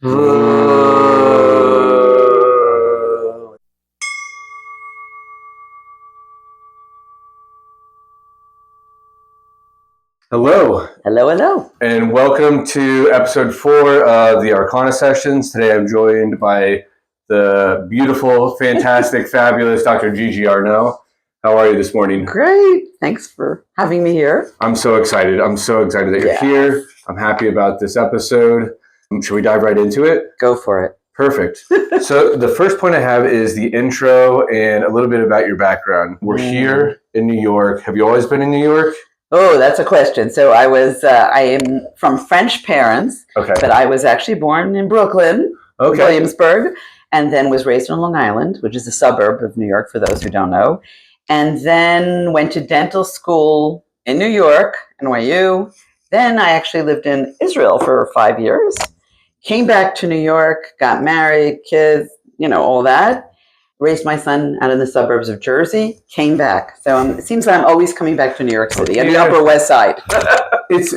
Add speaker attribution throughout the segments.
Speaker 1: Hello.
Speaker 2: Hello, hello.
Speaker 1: And welcome to episode 4 of the Ourcana sessions. Today I'm joined by the beautiful, fantastic, fabulous Dr. Gigi Arnaud. How are you this morning?
Speaker 2: Great. Thanks for having me here.
Speaker 1: I'm so excited. That you're here. I'm happy about this episode. Should we dive right into it?
Speaker 2: Go for it.
Speaker 1: Perfect. So the first point I have is the intro and a little bit about your background. We're here in New York. Have you always been in New York?
Speaker 2: Oh, that's a question. So I am from French parents, but I was actually born in Brooklyn, Williamsburg, and then was raised on Long Island, which is a suburb of New York for those who don't know. And then went to dental school in New York, NYU. Then I actually lived in Israel for 5 years. Came back to New York, got married, kids, all that. Raised my son out in the suburbs of Jersey, came back. So it seems like I'm always coming back to New York City and the Upper West Side.
Speaker 1: There's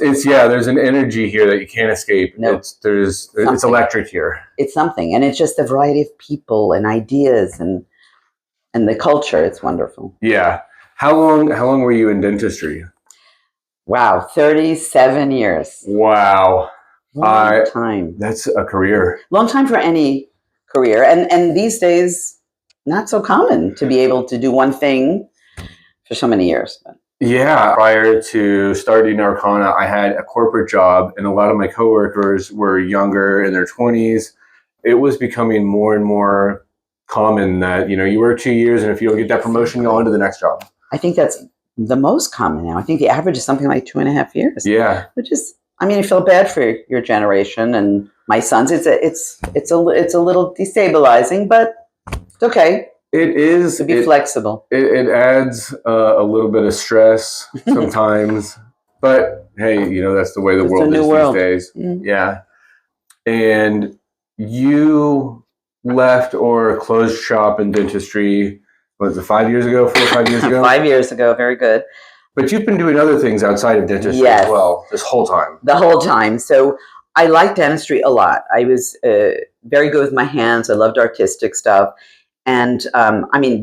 Speaker 1: an energy here that you can't escape.
Speaker 2: No.
Speaker 1: It's electric here.
Speaker 2: It's something. And it's just a variety of people and ideas and the culture. It's wonderful.
Speaker 1: Yeah. How long were you in dentistry?
Speaker 2: Wow, 37 years.
Speaker 1: Wow.
Speaker 2: Long time.
Speaker 1: That's a career.
Speaker 2: Long time for any career. And these days, not so common to be able to do one thing for so many years.
Speaker 1: Yeah. Prior to starting Ourcana, I had a corporate job, and a lot of my coworkers were younger, in their 20s. It was becoming more and more common that, you work 2 years, and if you don't get that promotion, you go on to the next job. I
Speaker 2: think that's the most common now. I think the average is something like 2.5 years.
Speaker 1: Yeah.
Speaker 2: Which is, I feel bad for your generation and my sons. It's a little destabilizing, but it's okay.
Speaker 1: It is.
Speaker 2: To be flexible.
Speaker 1: It adds a little bit of stress sometimes. But hey, that's the way the world is these days. Mm-hmm. Yeah. And you left or closed shop in dentistry, was it 5 years ago, 4 or 5 years ago?
Speaker 2: 5 years ago. Very good.
Speaker 1: But you've been doing other things outside of dentistry as well this whole time.
Speaker 2: The whole time. So I liked dentistry a lot. I was very good with my hands. I loved artistic stuff. And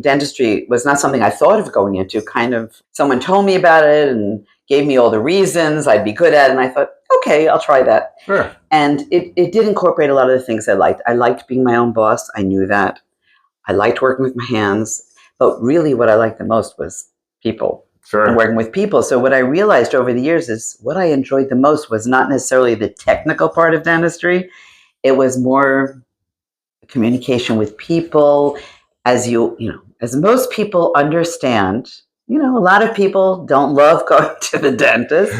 Speaker 2: dentistry was not something I thought of going into. Kind of someone told me about it and gave me all the reasons I'd be good at it. And I thought, okay, I'll try that.
Speaker 1: Sure.
Speaker 2: And it did incorporate a lot of the things I liked. I liked being my own boss. I knew that. I liked working with my hands. But really what I liked the most was people.
Speaker 1: Sure.
Speaker 2: And working with people. So what I realized over the years is what I enjoyed the most was not necessarily the technical part of dentistry. It was more communication with people. As as most people understand, a lot of people don't love going to the dentist.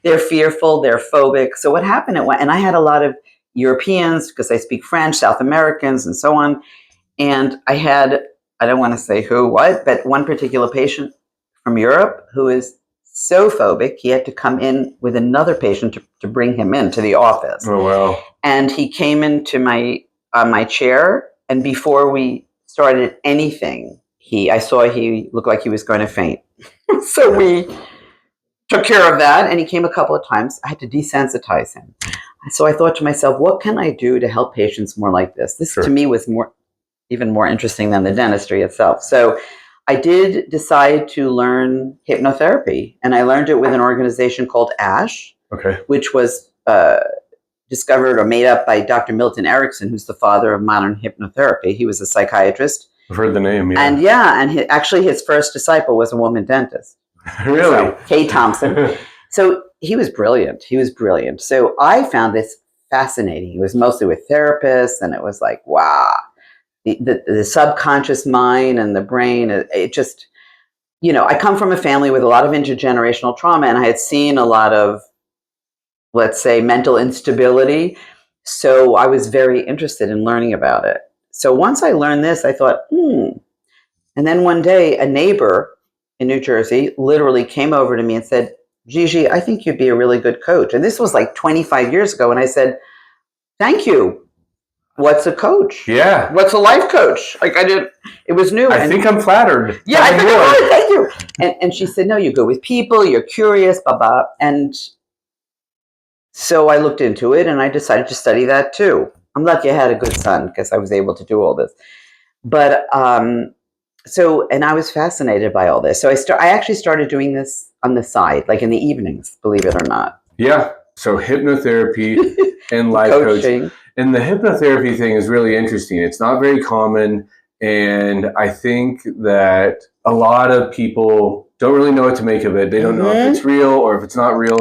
Speaker 2: They're fearful, they're phobic. So what happened, and I had a lot of Europeans, because I speak French, South Americans, and so on. And I had, I don't want to say who, what, but one particular patient from Europe who is so phobic, he had to come in with another patient to bring him into the office.
Speaker 1: Oh, wow.
Speaker 2: And he came into my chair, and before we started anything, I saw he looked like he was going to faint. So we took care of that, and he came a couple of times. I had to desensitize him. So I thought to myself, what can I do to help patients more like this? This to me was even more interesting than the dentistry itself. So I did decide to learn hypnotherapy, and I learned it with an organization called ASH, which was discovered or made up by Dr. Milton Erickson, who's the father of modern hypnotherapy. He was a psychiatrist.
Speaker 1: I've heard the name, yeah.
Speaker 2: And his first disciple was a woman dentist.
Speaker 1: Really?
Speaker 2: So, Kay Thompson. So he was brilliant. So I found this fascinating. He was mostly with therapists, and it was like, wow, the subconscious mind and the brain, it just, I come from a family with a lot of intergenerational trauma, and I had seen a lot of, let's say, mental instability. So I was very interested in learning about it. So once I learned this, I thought, And then one day, a neighbor in New Jersey literally came over to me and said, Gigi, I think you'd be a really good coach. And this was like 25 years ago. And I said, thank you. What's a coach?
Speaker 1: Yeah.
Speaker 2: What's a life coach? It was new.
Speaker 1: I think I'm flattered.
Speaker 2: Yeah, I think I'm flattered. Thank you. And she said, no, you go with people, you're curious, blah, blah. And so I looked into it, and I decided to study that too. I'm lucky I had a good son because I was able to do all this. But so, and I was fascinated by all this. So I actually started doing this on the side, like in the evenings, believe it or not.
Speaker 1: Yeah. So hypnotherapy and life coaching. And the hypnotherapy thing is really interesting. It's not very common. And I think that a lot of people don't really know what to make of it. They don't know if it's real or if it's not real.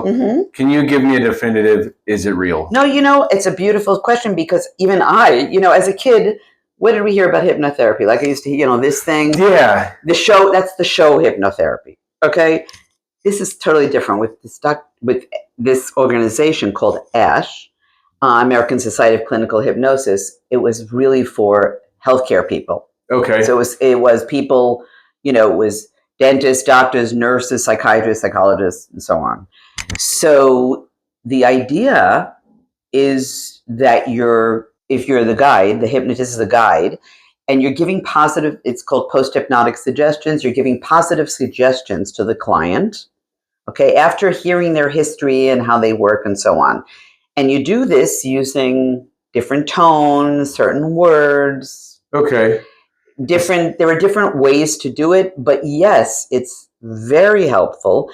Speaker 1: Can you give me a definitive, is it real?
Speaker 2: No, it's a beautiful question because even I, as a kid, what did we hear about hypnotherapy? Like I used to, this thing.
Speaker 1: Yeah.
Speaker 2: The show, that's the show hypnotherapy. Okay. This is totally different with this organization called ASH, American Society of Clinical Hypnosis. It was really for healthcare people.
Speaker 1: Okay.
Speaker 2: So it was people, it was dentists, doctors, nurses, psychiatrists, psychologists, and so on. So the idea is that if you're the guide, the hypnotist is the guide, and you're giving positive, it's called post-hypnotic suggestions. You're giving positive suggestions to the client, okay, after hearing their history and how they work and so on. And you do this using different tones, certain words.
Speaker 1: Okay.
Speaker 2: There are different ways to do it, but yes, it's very helpful.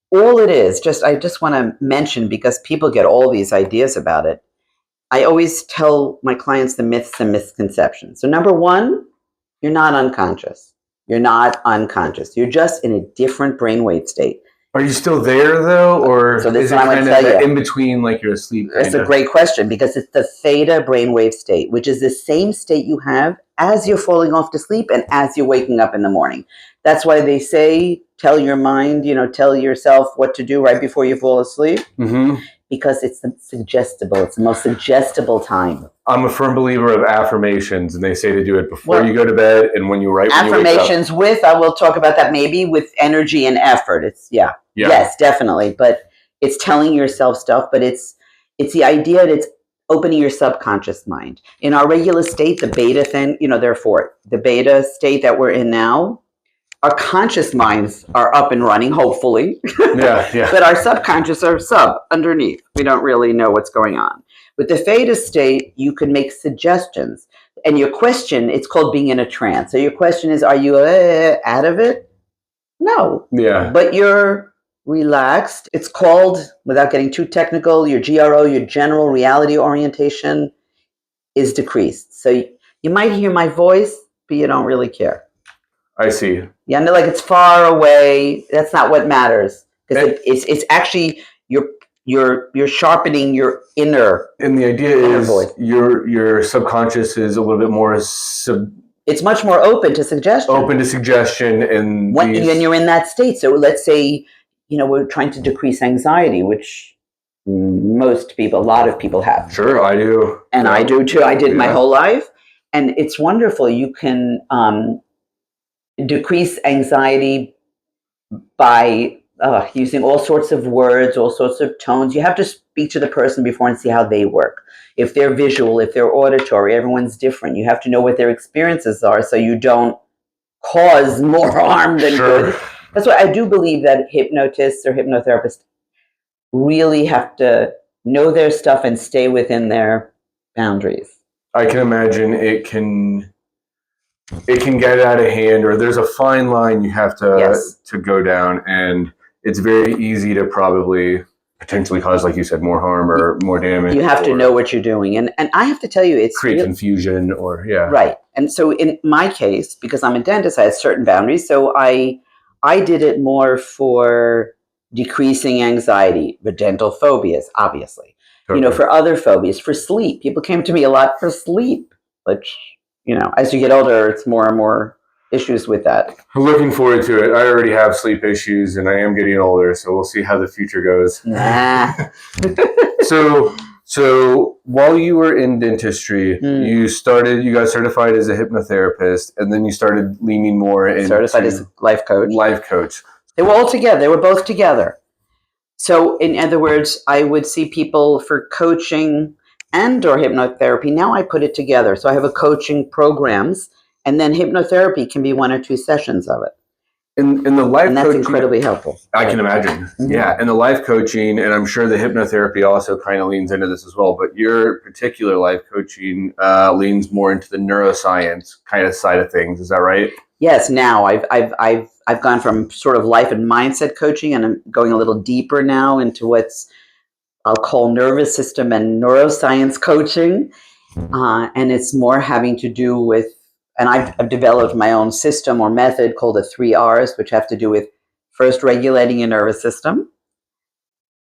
Speaker 2: All it is, I just want to mention, because people get all these ideas about it, I always tell my clients the myths and misconceptions. So number one, you're not unconscious. You're not unconscious. You're just in a different brainwave state.
Speaker 1: Are you still there though, or
Speaker 2: so this
Speaker 1: is it
Speaker 2: kind of
Speaker 1: in between, like you're asleep?
Speaker 2: That's a great question, because it's the theta brainwave state, which is the same state you have as you're falling off to sleep and as you're waking up in the morning. That's why they say, tell your mind, tell yourself what to do right before you fall asleep, because it's suggestible. It's the most suggestible time.
Speaker 1: I'm a firm believer of affirmations, and they say to do it before you go to bed and when you wake up.
Speaker 2: Affirmations I will talk about that maybe, with energy and effort. Yes, definitely. But it's telling yourself stuff, but it's the idea that it's opening your subconscious mind. In our regular state, the beta thing, therefore, the beta state that we're in now, our conscious minds are up and running, hopefully.
Speaker 1: Yeah.
Speaker 2: But our subconscious are underneath. We don't really know what's going on. With the theta state, you can make suggestions. And your question, it's called being in a trance. So your question is, are you out of it? No.
Speaker 1: Yeah.
Speaker 2: But you're relaxed. It's called, without getting too technical, your GRO, your general reality orientation, is decreased. So you might hear my voice, but you don't really care.
Speaker 1: I see.
Speaker 2: Yeah, like it's far away. That's not what matters, because it's actually you're sharpening your inner.
Speaker 1: And the idea is
Speaker 2: voice.
Speaker 1: Your subconscious is a little bit more.
Speaker 2: It's much more open to suggestion.
Speaker 1: And
Speaker 2: when you're in that state. So let's say we're trying to decrease anxiety, which a lot of people have.
Speaker 1: Sure, I do,
Speaker 2: and I do too. I did my whole life, and it's wonderful. You can decrease anxiety by using all sorts of words, all sorts of tones. You have to speak to the person before and see how they work. If they're visual, if they're auditory, everyone's different. You have to know what their experiences are so you don't cause more harm than good. That's why I do believe that hypnotists or hypnotherapists really have to know their stuff and stay within their boundaries.
Speaker 1: I can imagine it can get out of hand, or there's a fine line you have to go down, and it's very easy to probably potentially cause, like you said, more harm or more damage.
Speaker 2: You have to know what you're doing, and I have to tell you, it's
Speaker 1: create confusion
Speaker 2: right. And so in my case, because I'm a dentist, I had certain boundaries, so I did it more for decreasing anxiety, the dental phobias, obviously. Totally. For other phobias, for sleep. People came to me a lot for sleep, which, as you get older, it's more and more issues with that.
Speaker 1: I'm looking forward to it. I already have sleep issues, and I am getting older, so we'll see how the future goes.
Speaker 2: Nah.
Speaker 1: So while you were in dentistry, you got certified as a hypnotherapist, and then you started leaning more into
Speaker 2: certified as a life coach.
Speaker 1: Life coach.
Speaker 2: They were all together. They were both together. So in other words, I would see people for coaching and or hypnotherapy. Now I put it together. So I have a coaching programs, and then hypnotherapy can be 1 or 2 sessions of it.
Speaker 1: in the life
Speaker 2: and that's
Speaker 1: coaching,
Speaker 2: incredibly helpful.
Speaker 1: I can imagine. Mm-hmm. Yeah, and the life coaching, and I'm sure the hypnotherapy also kind of leans into this as well. But your particular life coaching leans more into the neuroscience kind of side of things. Is that right?
Speaker 2: Yes. Now I've gone from sort of life and mindset coaching, and I'm going a little deeper now into what's I'll call nervous system and neuroscience coaching, and it's more having to do with. And I've developed my own system or method called the 3 R's, which have to do with first regulating your nervous system.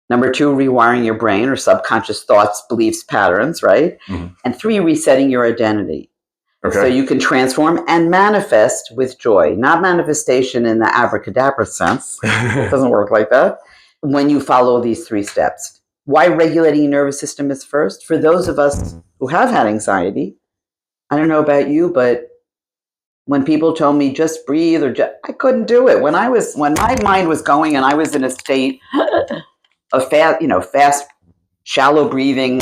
Speaker 2: Number 2, rewiring your brain or subconscious thoughts, beliefs, patterns, right? Mm-hmm. And 3, resetting your identity. Okay. So you can transform and manifest with joy, not manifestation in the abracadabra sense. It doesn't work like that. When you follow these 3 steps. Why regulating your nervous system is first? For those of us who have had anxiety, I don't know about you, but when people told me just breathe I couldn't do it. When my mind was going and I was in a state of fast, shallow breathing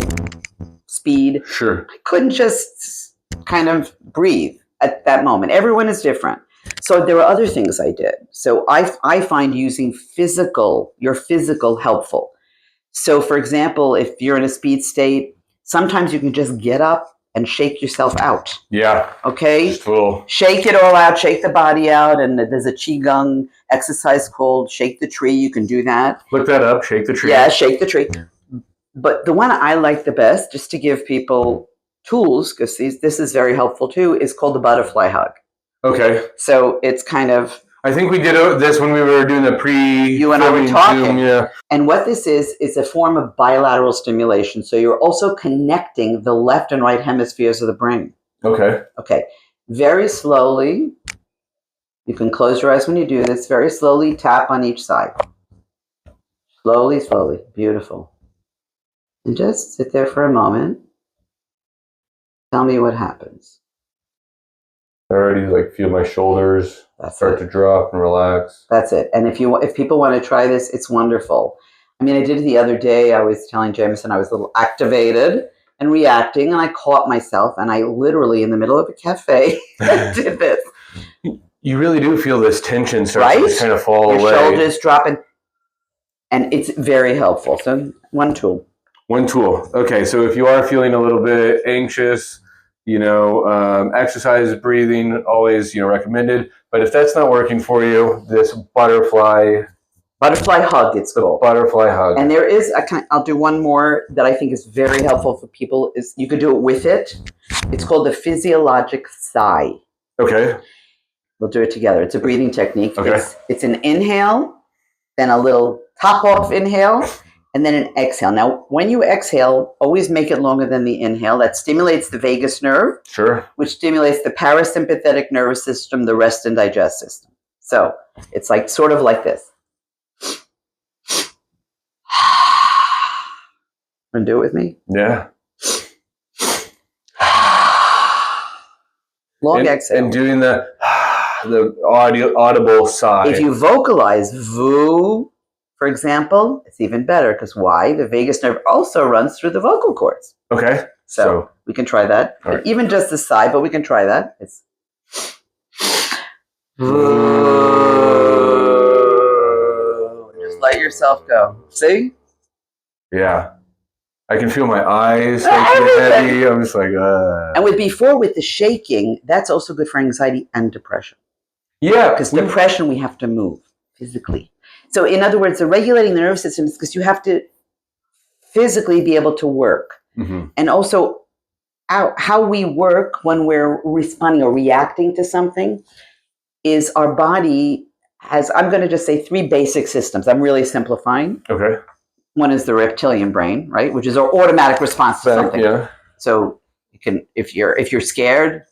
Speaker 2: speed.
Speaker 1: Sure.
Speaker 2: I couldn't just kind of breathe at that moment. Everyone is different. So there were other things I did. So I find using your physical helpful. So for example, if you're in a speed state, sometimes you can just get up and shake yourself out.
Speaker 1: Yeah.
Speaker 2: Okay?
Speaker 1: Just a little.
Speaker 2: Shake it all out, shake the body out, and there's a Qigong exercise called Shake the Tree. You can do that.
Speaker 1: Look that up, Shake the Tree.
Speaker 2: Yeah, Shake the Tree. But the one I like the best, just to give people tools, because this is very helpful too, is called the butterfly hug.
Speaker 1: Okay.
Speaker 2: So it's kind of...
Speaker 1: I think we did this when we were doing the
Speaker 2: You and I were talking.
Speaker 1: Zoom, yeah.
Speaker 2: And what this is a form of bilateral stimulation. So you're also connecting the left and right hemispheres of the brain.
Speaker 1: Okay.
Speaker 2: Okay. Very slowly, you can close your eyes when you do this. Very slowly tap on each side. Slowly, slowly. Beautiful. And just sit there for a moment. Tell me what happens.
Speaker 1: I already feel my shoulders start to drop and relax.
Speaker 2: That's it. And if people want to try this, it's wonderful. I mean, I did it the other day. I was telling Jameson I was a little activated and reacting, and I caught myself, and I literally, in the middle of a cafe, did this.
Speaker 1: You really do feel this tension start to just kind of fall away.
Speaker 2: Your shoulders dropping, and it's very helpful. So one tool.
Speaker 1: One tool. Okay, so if you are feeling a little bit anxious, exercise, breathing, always, recommended. But if that's not working for you, this butterfly
Speaker 2: hug, it's called.
Speaker 1: Butterfly hug.
Speaker 2: And there is, I'll do one more that I think is very helpful for people. Is you could do it with it. It's called the physiologic sigh.
Speaker 1: Okay.
Speaker 2: We'll do it together. It's a breathing technique.
Speaker 1: Okay.
Speaker 2: It's an inhale, then a little top off inhale, and then an exhale. Now, when you exhale, always make it longer than the inhale. That stimulates the vagus nerve.
Speaker 1: Sure. Which
Speaker 2: stimulates the parasympathetic nervous system, the rest and digest system. So it's sort of like this. Want to do it with me?
Speaker 1: Yeah.
Speaker 2: Long exhale.
Speaker 1: And doing the audible sigh.
Speaker 2: If you vocalize VOO, for example, it's even better because why? The vagus nerve also runs through the vocal cords.
Speaker 1: Okay.
Speaker 2: So we can try that. Right. Even just the sigh, but we can try that. It's just let yourself go. See?
Speaker 1: Yeah. I can feel my eyes heavy. I'm just like,
Speaker 2: And with the shaking, that's also good for anxiety and depression.
Speaker 1: Yeah.
Speaker 2: Because depression, we have to move physically. So in other words, the regulating the nervous system is because you have to physically be able to work. Mm-hmm. And also how we work when we're responding or reacting to something is our body has, I'm going to just say 3 basic systems. I'm really simplifying.
Speaker 1: Okay.
Speaker 2: One is the reptilian brain, right? Which is our automatic response to something. Yeah. So you can, if you're scared,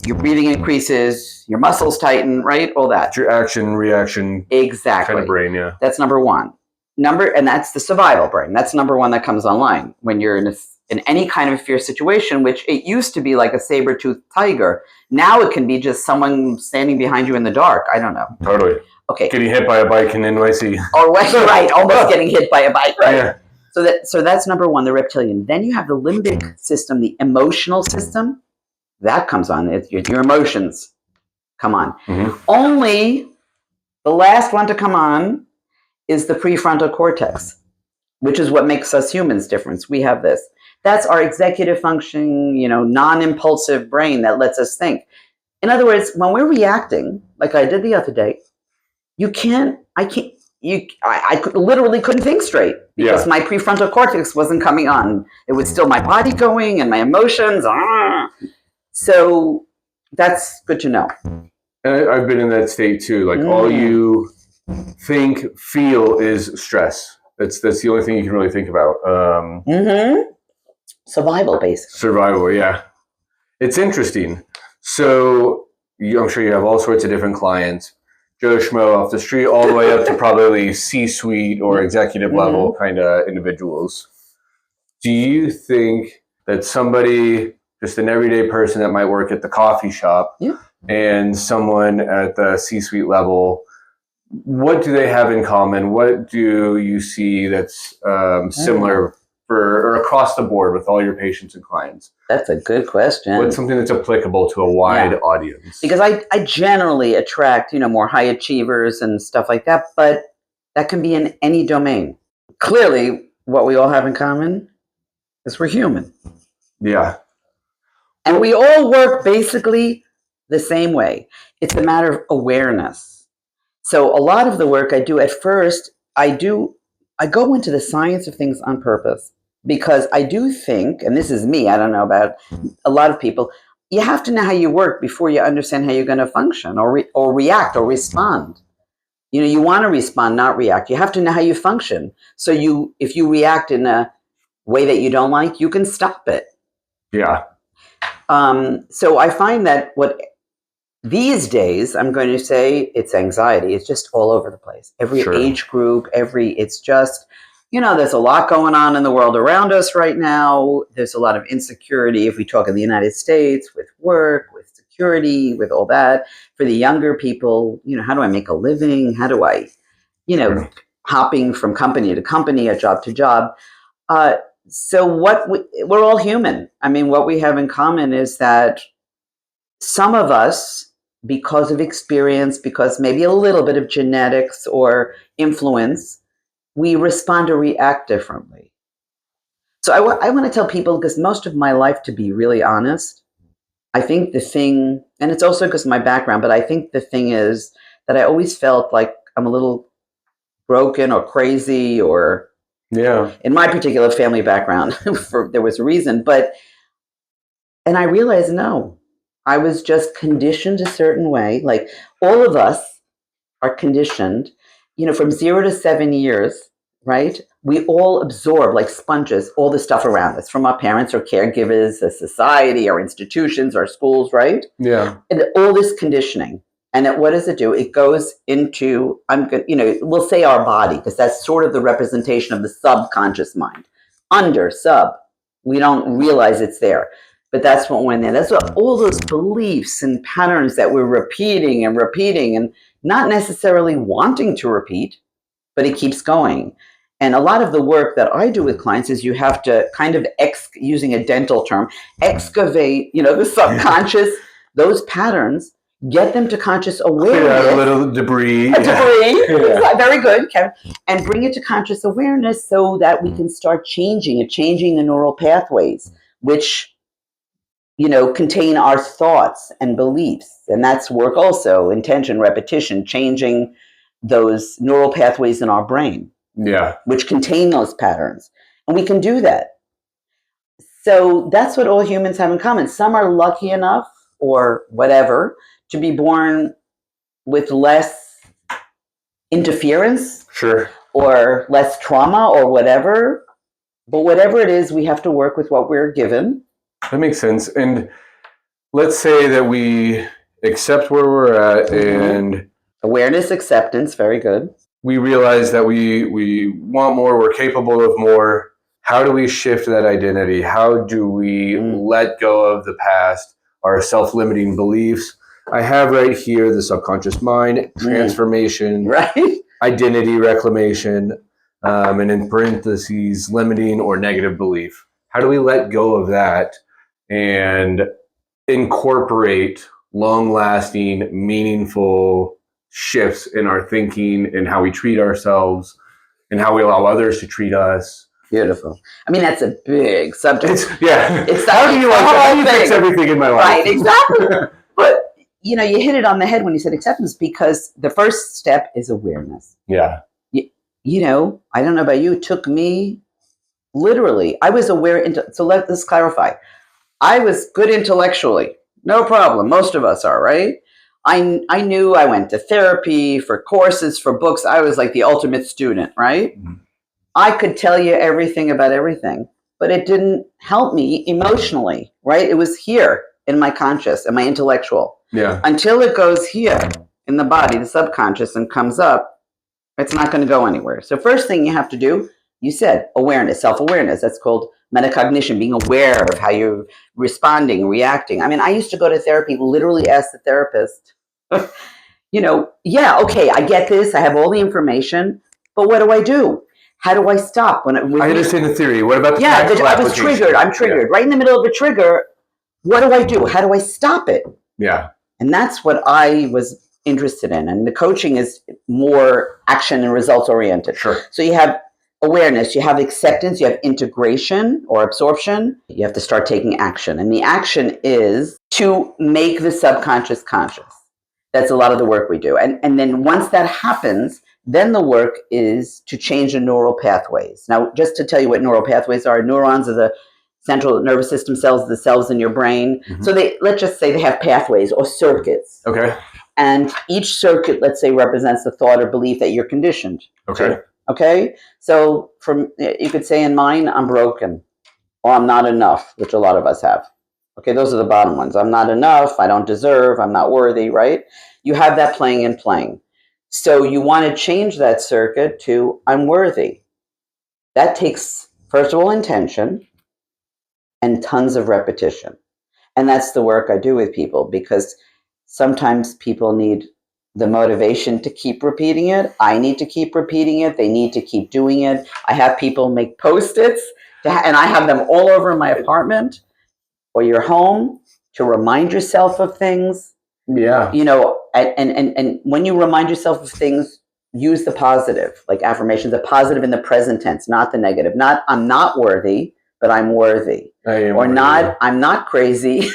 Speaker 2: your breathing increases, your muscles tighten, right? All that.
Speaker 1: It's your action, reaction.
Speaker 2: Exactly.
Speaker 1: Kind of brain, yeah.
Speaker 2: That's number 1. And that's the survival brain. That's number 1 that comes online when you're in any kind of fear situation, which it used to be like a saber-toothed tiger. Now it can be just someone standing behind you in the dark. I don't know.
Speaker 1: Totally.
Speaker 2: Okay.
Speaker 1: Getting hit by a bike in NYC.
Speaker 2: Or right, almost getting hit by a bike, right? Yeah. So that's number 1, the reptilian. Then you have the limbic system, the emotional system. That comes on. It's your emotions come on. Mm-hmm. Only The last one to come on is the prefrontal cortex, which is what makes us humans different. We have this. That's our executive function, non-impulsive brain that lets us think. In other words, when we're reacting, like I did the other day, I literally couldn't think straight because my prefrontal cortex wasn't coming on. It was still my body going and my emotions. So that's good to know.
Speaker 1: And I've been in that state too. Like all you think, feel is stress. That's the only thing you can really think about.
Speaker 2: Survival, basically.
Speaker 1: Survival, yeah. It's interesting. So I'm sure you have all sorts of different clients. Joe Schmo off the street, all the way up to probably C-suite or executive level kind of individuals. Do you think that somebody, just an everyday person that might work at the coffee shop and someone at the C-suite level, what do they have in common? What do you see that's similar or across the board with all your patients and clients?
Speaker 2: That's a good question.
Speaker 1: What's something that's applicable to a wide audience?
Speaker 2: Because I generally attract, more high achievers and stuff like that, but that can be in any domain. Clearly, what we all have in common is we're human.
Speaker 1: Yeah.
Speaker 2: And we all work basically the same way. It's a matter of awareness. So a lot of the work I do at first, I go into the science of things on purpose. Because I do think, and this is me, I don't know about a lot of people, you have to know how you work before you understand how you're going to function or react or respond. You want to respond, not react. You have to know how you function. So if you react in a way that you don't like, you can stop it.
Speaker 1: Yeah.
Speaker 2: So I find that these days, I'm going to say it's anxiety. It's just all over the place. Every age group, it's just... there's a lot going on in the world around us right now. There's a lot of insecurity, if we talk in the United States, with work, with security, with all that. For the younger people, how do I make a living? How do I, hopping from company to company, job to job. So we're all human. I mean, what we have in common is that some of us, because of experience, because maybe a little bit of genetics or influence, we respond or react differently. So I want to tell people, because most of my life, to be really honest, I think the thing, and it's also because of my background, but I think the thing is that I always felt like I'm a little broken or crazy or, in my particular family background, there was a reason. And I realized, no, I was just conditioned a certain way. Like all of us are conditioned, from 0 to 7 years, right? We all absorb like sponges, all the stuff around us from our parents or caregivers, the society, our institutions, our schools, right?
Speaker 1: Yeah.
Speaker 2: And all this conditioning. And what does it do? It goes into, we'll say our body, because that's sort of the representation of the subconscious mind. Sub, we don't realize it's there. But that's what went there. That's what all those beliefs and patterns that we're repeating and not necessarily wanting to repeat, but it keeps going. And a lot of the work that I do with clients is you have to kind of, using a dental term, excavate, the subconscious, those patterns, get them to conscious awareness.
Speaker 1: Clear out a little debris.
Speaker 2: Very good, Kevin. And bring it to conscious awareness so that we can start changing the neural pathways, which contain our thoughts and beliefs. And that's work also, intention, repetition, changing those neural pathways in our brain.
Speaker 1: Yeah.
Speaker 2: Which contain those patterns. And we can do that. So that's what all humans have in common. Some are lucky enough or whatever to be born with less interference.
Speaker 1: Sure.
Speaker 2: Or less trauma or whatever. But whatever it is, we have to work with what we're given.
Speaker 1: That makes sense. And let's say that we accept where we're at and...
Speaker 2: Awareness, acceptance, very good.
Speaker 1: We realize that we want more, we're capable of more. How do we shift that identity? How do we let go of the past, our self-limiting beliefs? I have right here the subconscious mind, transformation,
Speaker 2: right?
Speaker 1: Identity reclamation, and in parentheses, limiting or negative belief. How do we let go of that and incorporate long-lasting, meaningful shifts in our thinking and how we treat ourselves and how we allow others to treat us.
Speaker 2: Beautiful. I mean, that's a big subject.
Speaker 1: It's how do you fix everything in my life?
Speaker 2: Right, exactly. But, you know, you hit it on the head when you said acceptance, because the first step is awareness.
Speaker 1: Yeah.
Speaker 2: You know, I don't know about you, it took me literally, I was aware, so let's clarify. I was good intellectually, no problem. Most of us are, right? I knew, I went to therapy, for courses, for books. I was like the ultimate student, right? Mm-hmm. I could tell you everything about everything, but it didn't help me emotionally, right? It was here in my conscious and my intellectual.
Speaker 1: Yeah.
Speaker 2: Until it goes here in the body, the subconscious, and comes up, it's not going to go anywhere. So first thing you have to do, you said awareness, self-awareness. That's called metacognition, being aware of how you're responding, reacting. I mean, I used to go to therapy, literally ask the therapist, you know, yeah, okay, I get this. I have all the information, but what do I do? How do I stop? I
Speaker 1: understand the theory. What about the
Speaker 2: I was triggered. I'm triggered. Right in the middle of a trigger. What do I do? How do I stop it?
Speaker 1: Yeah.
Speaker 2: And that's what I was interested in. And the coaching is more action and results oriented.
Speaker 1: Sure.
Speaker 2: So you have awareness, you have acceptance, you have integration or absorption. You have to start taking action. And the action is to make the subconscious conscious. That's a lot of the work we do. And then once that happens, then the work is to change the neural pathways. Now, just to tell you what neural pathways are, neurons are the central nervous system cells, the cells in your brain. Mm-hmm. So let's just say they have pathways or circuits.
Speaker 1: Okay.
Speaker 2: And each circuit, let's say, represents the thought or belief that you're conditioned.
Speaker 1: Okay.
Speaker 2: Okay. So you could say in mine, I'm broken, or I'm not enough, which a lot of us have. Okay. Those are the bottom ones. I'm not enough. I don't deserve. I'm not worthy. Right. You have that playing. So you want to change that circuit to I'm worthy. That takes, first of all, intention and tons of repetition. And that's the work I do with people, because sometimes people need the motivation to keep repeating it. I need to keep repeating it. They need to keep doing it. I have people make Post-its, and I have them all over my apartment or your home to remind yourself of things.
Speaker 1: Yeah.
Speaker 2: You know, and when you remind yourself of things, use the positive, like affirmations, the positive in the present tense, not the negative. Not I'm not worthy, but I'm worthy. Or not I'm not crazy,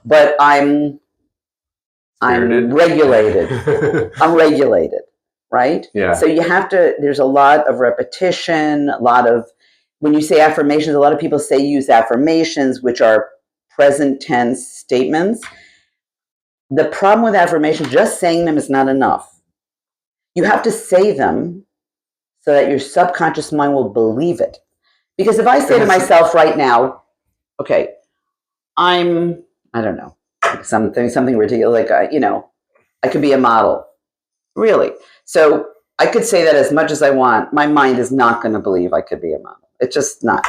Speaker 2: but I'm regulated. I'm regulated, right?
Speaker 1: Yeah.
Speaker 2: So you have to, there's a lot of repetition, when you say affirmations, a lot of people say use affirmations, which are present tense statements. The problem with affirmations, just saying them is not enough. You have to say them so that your subconscious mind will believe it. Because if I say to myself right now, okay, I don't know, something ridiculous, like, I could be a model. Really. So I could say that as much as I want. My mind is not going to believe I could be a model. It's just not.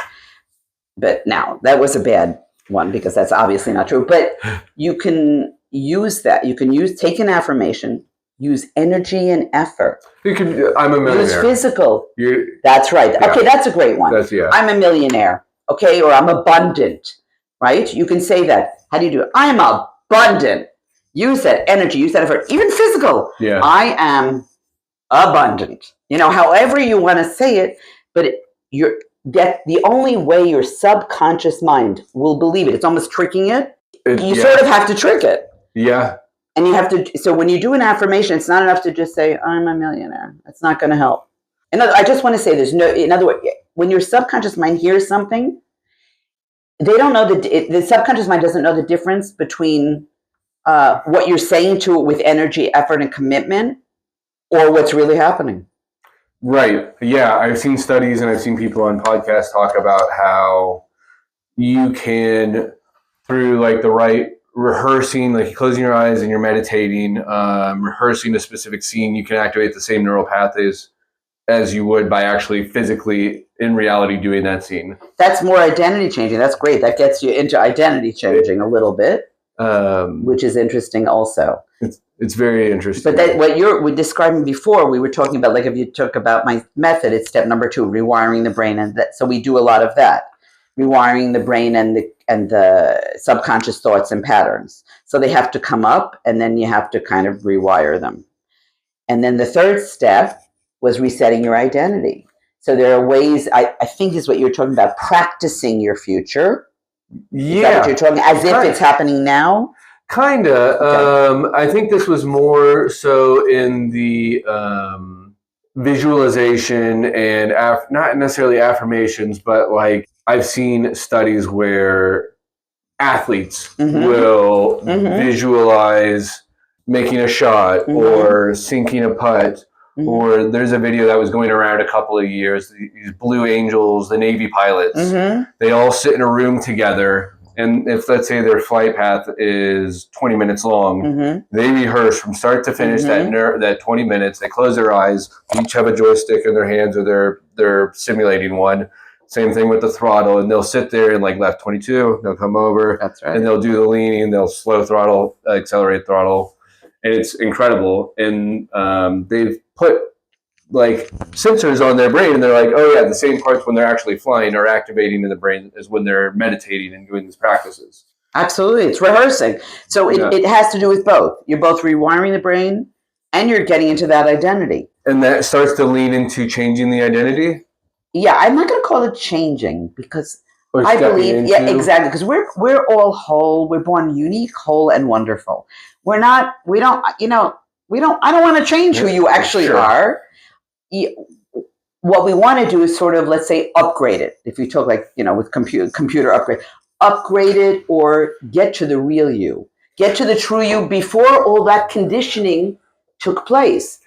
Speaker 2: But now, that was a bad one, because that's obviously not true. But you can use that. You can take an affirmation, use energy and effort.
Speaker 1: I'm a millionaire.
Speaker 2: Use physical. That's right. Yeah. Okay, that's a great one. I'm a millionaire. Okay, or I'm abundant. Right? You can say that. How do you do it? I'm abundant. Use that energy, use that effort, even physical.
Speaker 1: Yeah.
Speaker 2: I am abundant. However you want to say it, but the only way your subconscious mind will believe it. It's almost tricking it. You sort of have to trick it.
Speaker 1: Yeah.
Speaker 2: And you have to, so when you do an affirmation, it's not enough to just say, I'm a millionaire. That's not going to help. I just want to say in other words, when your subconscious mind hears something, they don't know the subconscious mind doesn't know the difference between what you're saying to it with energy, effort, and commitment, or what's really happening.
Speaker 1: Right. Yeah. I've seen studies and I've seen people on podcasts talk about how you can, through like the right rehearsing, like closing your eyes and you're meditating, rehearsing a specific scene, you can activate the same neural pathways as you would by actually physically in reality doing that scene.
Speaker 2: That's more identity changing. That's great. That gets you into identity changing a little bit, which is interesting also.
Speaker 1: It's very interesting.
Speaker 2: But what you were describing before, we were talking about, like if you took about my method, it's step number 2, rewiring the brain. So we do a lot of that. rewiring the brain and the subconscious thoughts and patterns. So they have to come up, and then you have to kind of rewire them. And then the third step was resetting your identity. So there are ways, I think is what you're talking about, practicing your future.
Speaker 1: Yeah.
Speaker 2: Is that what you're talking, as if it's happening now?
Speaker 1: Kinda. Okay. I think this was more so in the visualization and not necessarily affirmations, but like I've seen studies where athletes will visualize making a shot or sinking a putt. Or there's a video that was going around a couple of years. These Blue Angels, the Navy pilots, they all sit in a room together. And if, let's say, their flight path is 20 minutes long, they rehearse from start to finish that 20 minutes. They close their eyes, each have a joystick in their hands, or they're simulating one. Same thing with the throttle. And they'll sit there and like left 22, they'll come over.
Speaker 2: That's right.
Speaker 1: And they'll do the leaning, they'll slow throttle, accelerate throttle. And it's incredible. And they've put like sensors on their brain, and they're like, oh yeah, the same parts when they're actually flying are activating in the brain as when they're meditating and doing these practices.
Speaker 2: Absolutely. It's rehearsing. So it has to do with both. You're both rewiring the brain and you're getting into that identity.
Speaker 1: And that starts to lean into changing the identity?
Speaker 2: Yeah, I'm not going to call it changing because I believe, yeah, exactly. Because we're all whole. We're born unique, whole, and wonderful. I don't want to change who you actually are. What we want to do is sort of, let's say, upgrade it. If you talk like, with computer upgrade it, or get to the real you, get to the true you before all that conditioning took place.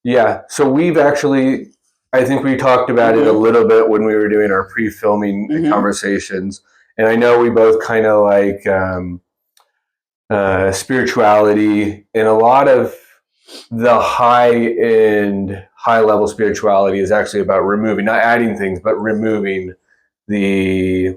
Speaker 1: Yeah. So we've actually, I think we talked about it a little bit when we were doing our pre-filming conversations. And I know we both kind of like spirituality, and a lot of the high-level spirituality is actually about removing, not adding things, but removing the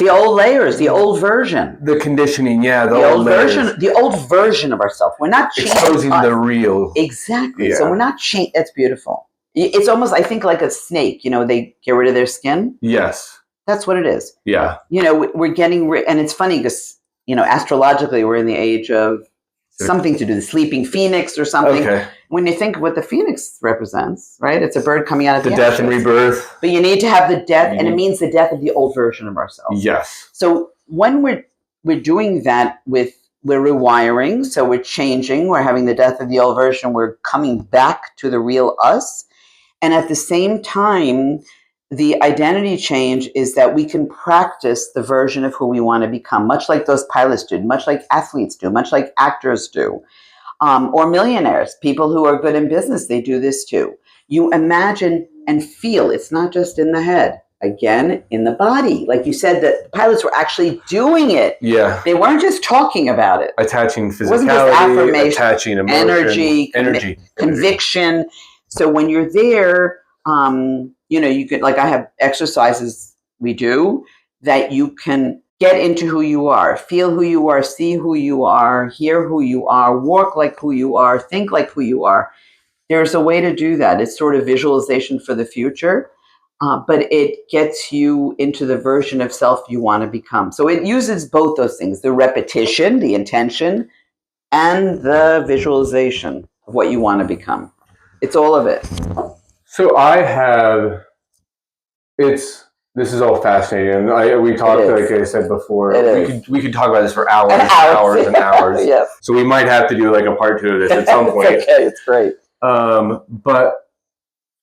Speaker 2: old layers, the old version,
Speaker 1: the conditioning,
Speaker 2: the old version of ourselves. We're not
Speaker 1: exposing the real.
Speaker 2: Exactly. Yeah. So we're not changing. That's beautiful. It's almost, I think, like a snake. They get rid of their skin.
Speaker 1: Yes.
Speaker 2: That's what it is.
Speaker 1: Yeah.
Speaker 2: We're getting rid, and it's funny because astrologically we're in the age of something to do, the sleeping phoenix or something. Okay. When you think of what the phoenix represents, right? It's a bird coming out of the
Speaker 1: death and rebirth.
Speaker 2: But you need to have the death, and it means the death of the old version of ourselves.
Speaker 1: Yes.
Speaker 2: So when we're doing that, we're rewiring, so we're changing, we're having the death of the old version, we're coming back to the real us. And at the same time, the identity change is that we can practice the version of who we want to become, much like those pilots do, much like athletes do, much like actors do, or millionaires, people who are good in business, they do this too. You imagine and feel, it's not just in the head, again, in the body. Like you said, that the pilots were actually doing it.
Speaker 1: Yeah.
Speaker 2: They weren't just talking about it.
Speaker 1: Attaching physicality,
Speaker 2: it wasn't just affirmation,
Speaker 1: attaching emotion,
Speaker 2: energy, conviction. So when you're there, you could, like I have exercises we do that you can get into who you are, feel who you are, see who you are, hear who you are, walk like who you are, think like who you are. There's a way to do that. It's sort of visualization for the future, but it gets you into the version of self you want to become. So it uses both those things, the repetition, the intention, and the visualization of what you want to become. It's all of it.
Speaker 1: So this is all fascinating. We talked, like I said before, we could talk about this for hours and hours and hours.
Speaker 2: Yes.
Speaker 1: So we might have to do like a part 2 of this at some point.
Speaker 2: Okay, it's great.
Speaker 1: But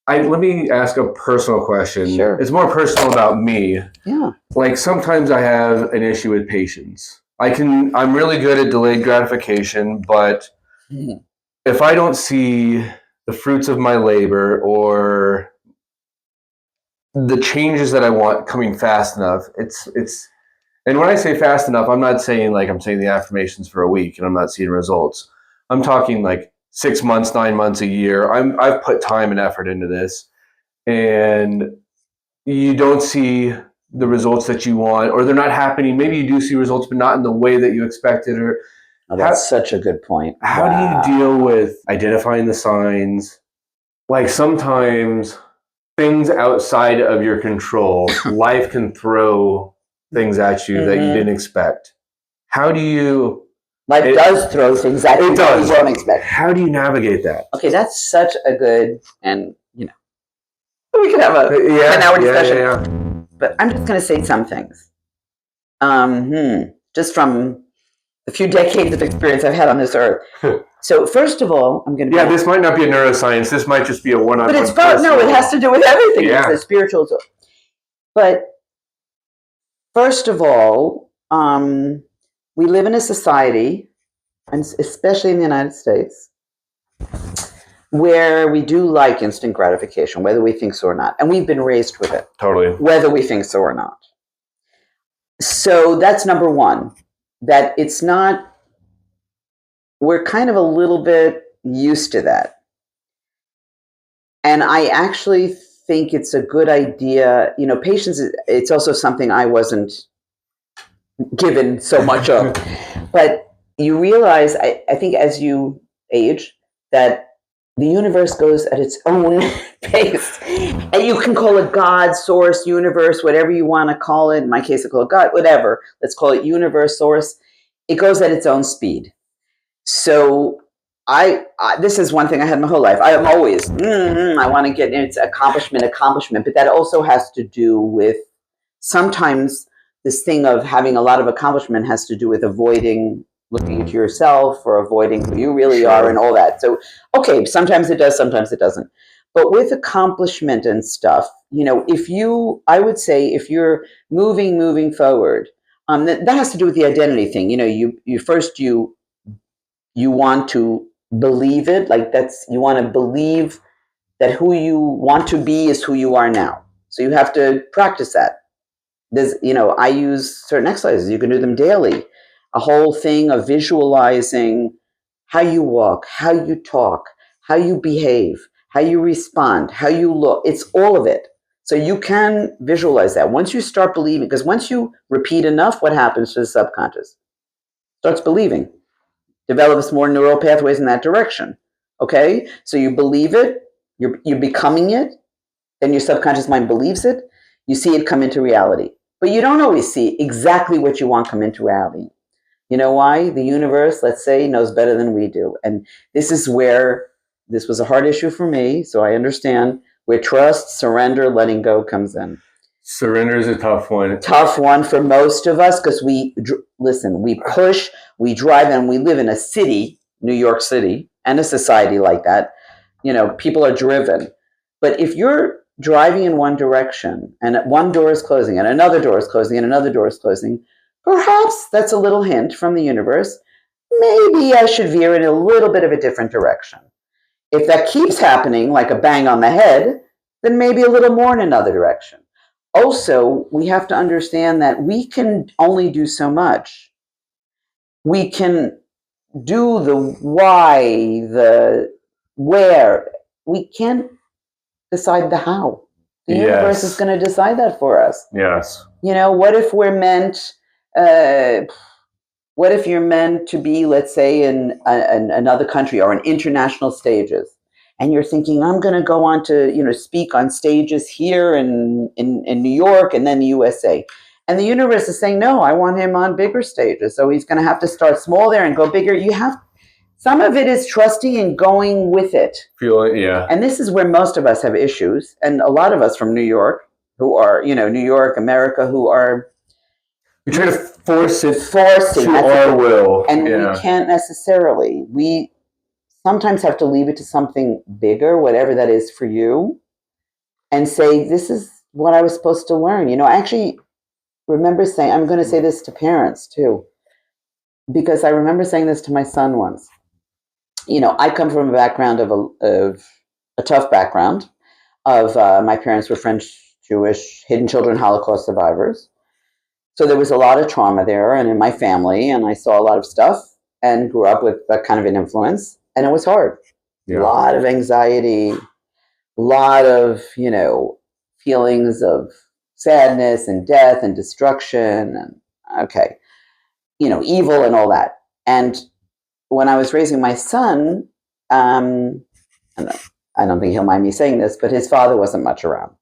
Speaker 1: let me ask a personal question.
Speaker 2: Sure.
Speaker 1: It's more personal about me.
Speaker 2: Yeah.
Speaker 1: Like sometimes I have an issue with patience. I'm really good at delayed gratification, but if I don't see the fruits of my labor or the changes that I want coming fast enough, and when I say fast enough, I'm not saying like I'm saying the affirmations for a week and I'm not seeing results. I'm talking like 6 months, 9 months, a year. I've put time and effort into this, and you don't see the results that you want, or they're not happening. Maybe you do see results, but not in the way that you expected. Or
Speaker 2: that's such a good point.
Speaker 1: How do you deal with identifying the signs? Like sometimes things outside of your control, life can throw things at you that you didn't expect. How do you...
Speaker 2: Life does throw things at you that you don't expect.
Speaker 1: How do you navigate that?
Speaker 2: Okay, that's such a good, and we could have a 10-hour discussion. But I'm just going to say some things. Just from the few decades of experience I've had on this earth. So first of all, I'm going to...
Speaker 1: this might not be a neuroscience. This might just be a one-on-one.
Speaker 2: But it's both. No, it has to do with everything. Yeah. It's the spiritual. But first of all, we live in a society, and especially in the United States, where we do like instant gratification, whether we think so or not. And we've been raised with it.
Speaker 1: Totally.
Speaker 2: Whether we think so or not. So that's number one. That it's not... We're kind of a little bit used to that. And I actually think it's a good idea. Patience, it's also something I wasn't given so much of. But you realize, I think as you age, that the universe goes at its own pace. And you can call it God, source, universe, whatever you want to call it. In my case, I call it God, whatever. Let's call it universe, source. It goes at its own speed. So this is one thing I had my whole life. I am always, I want to get, it's accomplishment. But that also has to do with, sometimes this thing of having a lot of accomplishment has to do with avoiding looking into yourself or avoiding who you really are and all that. So, okay, sometimes it does, sometimes it doesn't. But with accomplishment and stuff, I would say if you're moving forward, that has to do with the identity thing. You want to believe it, you want to believe that who you want to be is who you are now. So you have to practice that. I use certain exercises. You can do them daily. A whole thing of visualizing how you walk, how you talk, how you behave, how you respond, how you look. It's all of it. So you can visualize that. Once you start believing, because once you repeat enough, what happens to the subconscious? Starts believing. Develops more neural pathways in that direction. Okay? So you believe it, you're becoming it, then your subconscious mind believes it, you see it come into reality. But you don't always see exactly what you want come into reality. You know why? The universe, let's say, knows better than we do. And this is where, this was a hard issue for me, so I understand, where trust, surrender, letting go comes in.
Speaker 1: Surrender is a tough one.
Speaker 2: Tough one for most of us, because we push, we drive, and we live in a city, New York City, and a society like that. People are driven. But if you're driving in one direction, and one door is closing, and another door is closing, and another door is closing, perhaps that's a little hint from the universe. Maybe I should veer in a little bit of a different direction. If that keeps happening, like a bang on the head, then maybe a little more in another direction. Also, we have to understand that we can only do so much. We can do the why, the where. We can't decide the how. The universe is going to decide that for us.
Speaker 1: Yes.
Speaker 2: What if we're meant... what if you're meant to be, let's say, in another country or in international stages, and you're thinking, I'm going to go on to, speak on stages here in New York and then the USA. And the universe is saying, no, I want him on bigger stages. So he's going to have to start small there and go bigger. Some of it is trusting and going with it.
Speaker 1: Feel it, yeah.
Speaker 2: And this is where most of us have issues. And a lot of us from New York, who are, New York, America, who are...
Speaker 1: We try to force it to our will.
Speaker 2: And we can't necessarily. We sometimes have to leave it to something bigger, whatever that is for you, and say, this is what I was supposed to learn. I actually remember saying, I'm going to say this to parents too, because I remember saying this to my son once. I come from a background of a tough background of my parents were French, Jewish, hidden children Holocaust survivors. So there was a lot of trauma there and in my family, and I saw a lot of stuff and grew up with that kind of an influence, and it was hard. Yeah. A lot of anxiety, a lot of, feelings of sadness and death and destruction and, evil and all that. And when I was raising my son, I don't think he'll mind me saying this, but his father wasn't much around.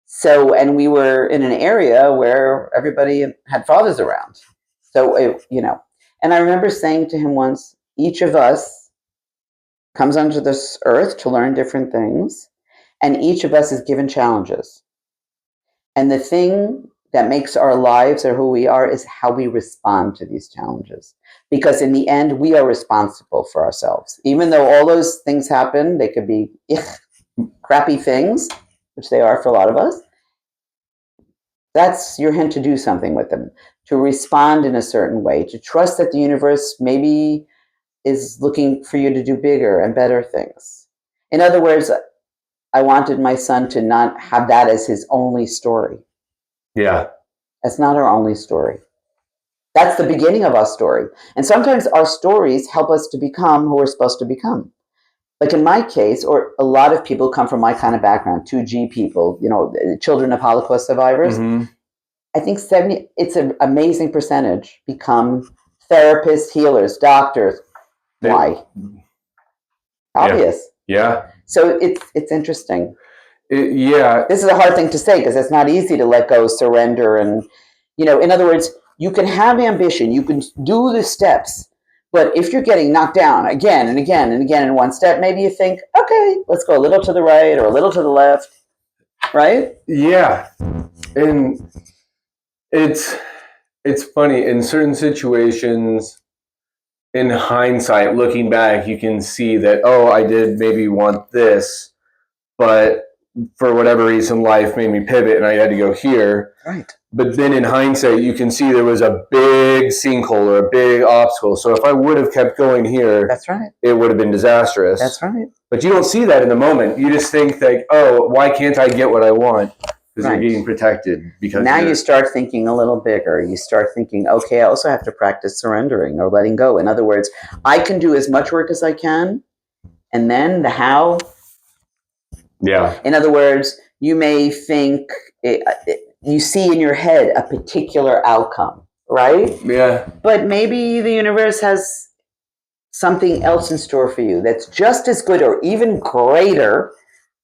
Speaker 2: So, and we were in an area where everybody had fathers around. So, and I remember saying to him once, each of us comes onto this earth to learn different things, and each of us is given challenges. And the thing that makes our lives or who we are is how we respond to these challenges. Because in the end, we are responsible for ourselves. Even though all those things happen, they could be crappy things, which they are for a lot of us. That's your hint to do something with them, to respond in a certain way, to trust that the universe maybe is looking for you to do bigger and better things. In other words, I wanted my son to not have that as his only story.
Speaker 1: Yeah.
Speaker 2: That's not our only story. That's the beginning of our story. And sometimes our stories help us to become who we're supposed to become. Like in my case, or a lot of people come from my kind of background, 2G people, children of Holocaust survivors.
Speaker 1: Mm-hmm.
Speaker 2: I think it's an amazing percentage become therapists, healers, doctors. Why? Obvious.
Speaker 1: Yeah.
Speaker 2: So it's interesting.
Speaker 1: Yeah.
Speaker 2: This is a hard thing to say because it's not easy to let go, surrender. And, in other words, you can have ambition, you can do the steps, but if you're getting knocked down again and again and again in one step, maybe you think, okay, let's go a little to the right or a little to the left, right?
Speaker 1: Yeah. And it's funny, in certain situations, in hindsight, looking back, you can see that, oh, I did maybe want this, but for whatever reason, life made me pivot and I had to go here.
Speaker 2: Right.
Speaker 1: But then in hindsight, you can see there was a big sinkhole or a big obstacle. So if I would have kept going here,
Speaker 2: that's right,
Speaker 1: it would have been disastrous.
Speaker 2: That's right.
Speaker 1: But you don't see that in the moment. You just think like, oh, why can't I get what I want? Because you're getting protected. Because
Speaker 2: now you start thinking a little bigger. You start thinking, okay, I also have to practice surrendering or letting go. In other words, I can do as much work as I can, and then the how.
Speaker 1: Yeah.
Speaker 2: In other words, you may think you see in your head a particular outcome, right?
Speaker 1: Yeah.
Speaker 2: But maybe the universe has something else in store for you that's just as good or even greater,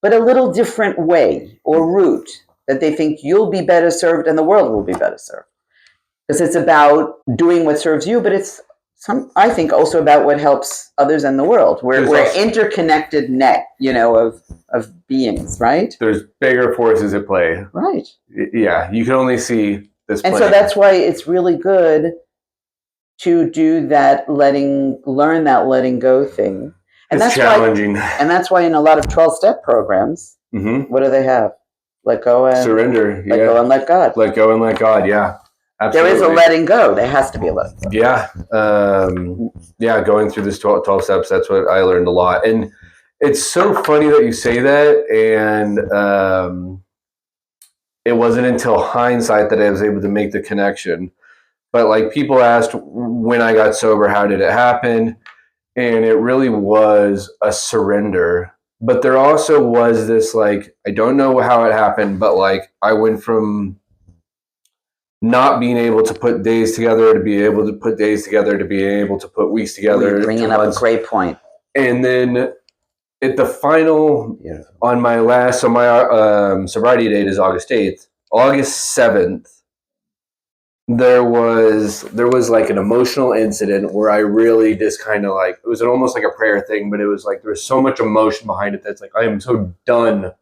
Speaker 2: but a little different way or route that they think you'll be better served and the world will be better served. Because it's about doing what serves you, but it's I think also about what helps others in the world. We're interconnected net, of beings, right?
Speaker 1: There's bigger forces at play.
Speaker 2: Right.
Speaker 1: Yeah, you can only see this.
Speaker 2: And so that's why it's really good to do that learn that letting go thing. And
Speaker 1: it's
Speaker 2: that's
Speaker 1: challenging.
Speaker 2: And that's why in a lot of 12-step programs, what do they have? Let go and
Speaker 1: surrender.
Speaker 2: Let go and let God.
Speaker 1: Let go and let God. Yeah. Absolutely.
Speaker 2: There is a letting go. There has to be a letting go.
Speaker 1: Yeah. Going through this 12 steps, that's what I learned a lot. And it's so funny that you say that. And it wasn't until hindsight that I was able to make the connection. But like people asked when I got sober, how did it happen? And it really was a surrender. But there also was this, like, I don't know how it happened, but like I went from not being able to put days together to be able to put days together to being able to put weeks together.
Speaker 2: You're bringing up a great point.
Speaker 1: And then at the final, on my last, so my sobriety date is August 8th. August 7th, there was like an emotional incident where I really just kind of like, it was almost like a prayer thing, but it was like there was so much emotion behind it that's like, I am so done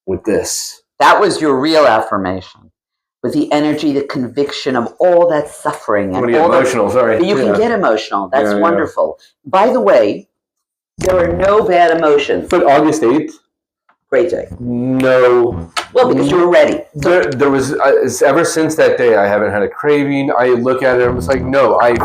Speaker 1: with this.
Speaker 2: That was your real affirmation. With the energy, the conviction of all that suffering.
Speaker 1: And get emotional, sorry.
Speaker 2: You can get emotional. That's wonderful. By the way, there are no bad emotions.
Speaker 1: But August 8th?
Speaker 2: Great day.
Speaker 1: No.
Speaker 2: Well, because you were ready.
Speaker 1: There was, ever since that day, I haven't had a craving. I look at it and I'm just like, no, I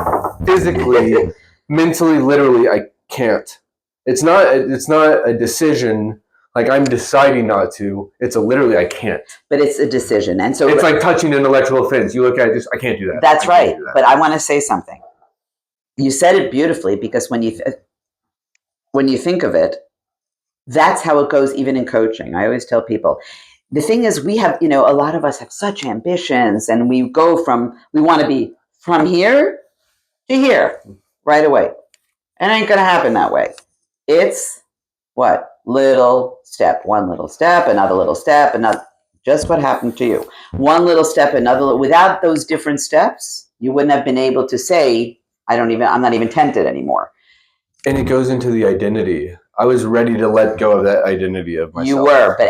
Speaker 1: physically, mentally, literally, I can't. It's not a decision. Like I'm deciding not to. It's literally I can't.
Speaker 2: But it's a decision, and so
Speaker 1: it's like touching an electrical fence. You look at it, just I can't do that.
Speaker 2: That's right. But I want to say something. You said it beautifully because when you think of it, that's how it goes. Even in coaching, I always tell people, the thing is, we have a lot of us have such ambitions, and we want to be from here to here right away. It ain't gonna happen that way. It's what? Little step, one little step, another little step, another. Just what happened to you. One little step, another. Without those different steps, you wouldn't have been able to say, I'm not even tempted anymore.
Speaker 1: And it goes into the identity. I was ready to let go of that identity of myself.
Speaker 2: You were, but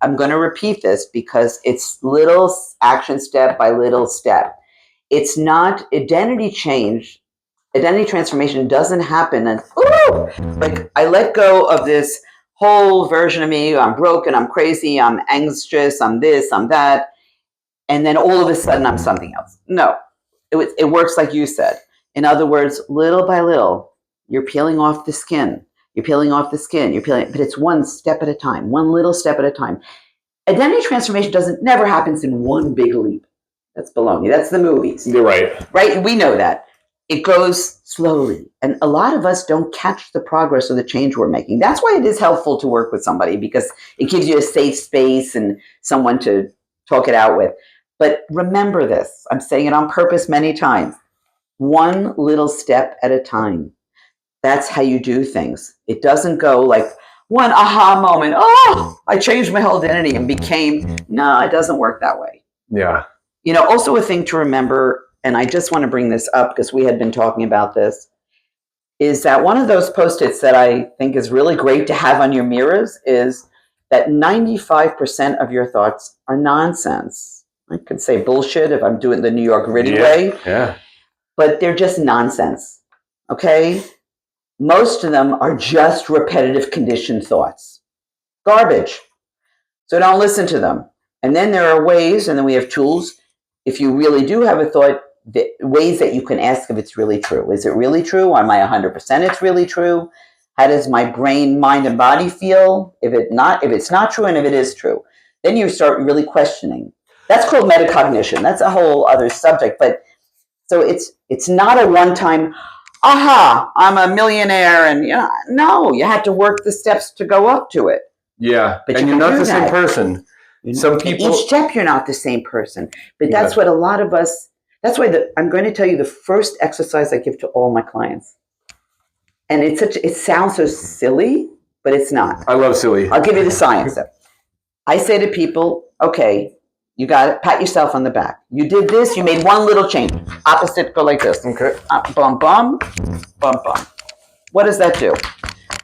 Speaker 2: I'm going to repeat this because it's little action step by little step. It's not identity change. Identity transformation doesn't happen and like I let go of this whole version of me. I'm broken. I'm crazy. I'm anxious. I'm this. I'm that. And then all of a sudden I'm something else. No, it works like you said. In other words, little by little, you're peeling off the skin. You're peeling off the skin. But it's one step at a time, one little step at a time. Identity transformation never happens in one big leap. That's baloney. That's the movies.
Speaker 1: You're right.
Speaker 2: Right? We know that. It goes slowly. And a lot of us don't catch the progress or the change we're making. That's why it is helpful to work with somebody, because it gives you a safe space and someone to talk it out with. But remember this. I'm saying it on purpose many times. One little step at a time. That's how you do things. It doesn't go like one aha moment. Oh, I changed my whole identity and became. No, it doesn't work that way.
Speaker 1: Yeah.
Speaker 2: Also a thing to remember, and I just want to bring this up because we had been talking about this, is that one of those Post-its that I think is really great to have on your mirrors is that 95% of your thoughts are nonsense. I could say bullshit if I'm doing the New York gritty way.
Speaker 1: Yeah.
Speaker 2: But they're just nonsense. Okay? Most of them are just repetitive conditioned thoughts. Garbage. So don't listen to them. And then there are ways, and then we have tools. If you really do have a thought, ways that you can ask if it's really true. Is it really true? Am I 100% it's really true? How does my brain, mind, and body feel? If it's not true, and if it is true, then you start really questioning. That's called metacognition. That's a whole other subject. But so it's not a one-time, aha, I'm a millionaire, and no, you had to work the steps to go up to it.
Speaker 1: Yeah, but you're not the same person. Some people,
Speaker 2: each step you're not the same person. But that's what a lot of us. That's why I'm going to tell you the first exercise I give to all my clients, and it sounds so silly, but it's not.
Speaker 1: I love silly.
Speaker 2: I'll give you the science. I say to people, okay, you got it. Pat yourself on the back. You did this. You made one little change. Opposite, go like this.
Speaker 1: Okay.
Speaker 2: Bum, bum, bum, bum. What does that do?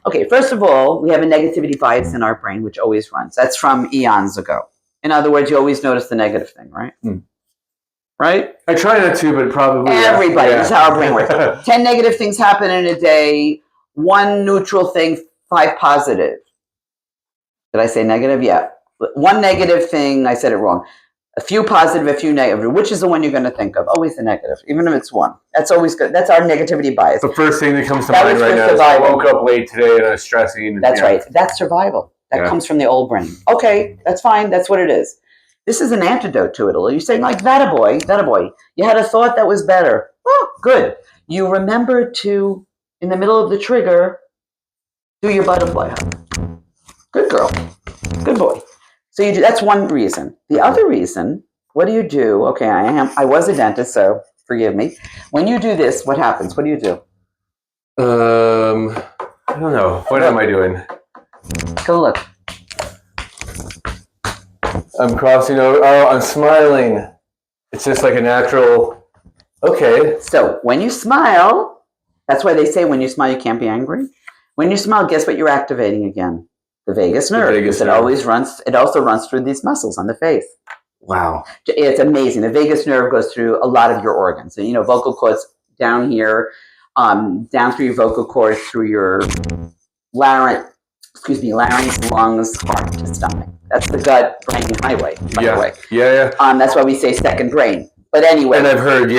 Speaker 2: Okay, first of all, we have a negativity bias in our brain, which always runs. That's from eons ago. In other words, you always notice the negative thing, right? Right?
Speaker 1: I try not to, but probably.
Speaker 2: Everybody. This is how our brain works. 10 negative things happen in a day. 1 neutral thing, 5 positive. Did I say negative? Yeah. 1 negative thing, I said it wrong. A few positive, a few negative. Which is the one you're going to think of? Always the negative, even if it's 1. That's always good. That's our negativity bias.
Speaker 1: The first thing that comes to mind right now is I woke up late today and I was stressing.
Speaker 2: That's right. That's survival. That comes from the old brain. Okay, that's fine. That's what it is. This is an antidote to it. You're saying like, that a boy. You had a thought that was better. Oh, good. You remember to, in the middle of the trigger, do your butterfly hug. Good girl. Good boy. So that's one reason. The other reason, what do you do? Okay, I was a dentist, so forgive me. When you do this, what happens? What do you do?
Speaker 1: I don't know. What am I doing?
Speaker 2: Go look.
Speaker 1: I'm crossing over. Oh, I'm smiling. It's just like a natural. Okay.
Speaker 2: So when you smile, that's why they say when you smile, you can't be angry. When you smile, guess what you're activating again? The vagus nerve. It also runs through these muscles on the face.
Speaker 1: Wow.
Speaker 2: It's amazing. The vagus nerve goes through a lot of your organs. So, vocal cords down here, down through your vocal cords, through your larynx, lungs, heart to stomach. That's the gut-brain highway, by the way.
Speaker 1: Yeah.
Speaker 2: That's why we say second brain. But anyway.
Speaker 1: And I've heard,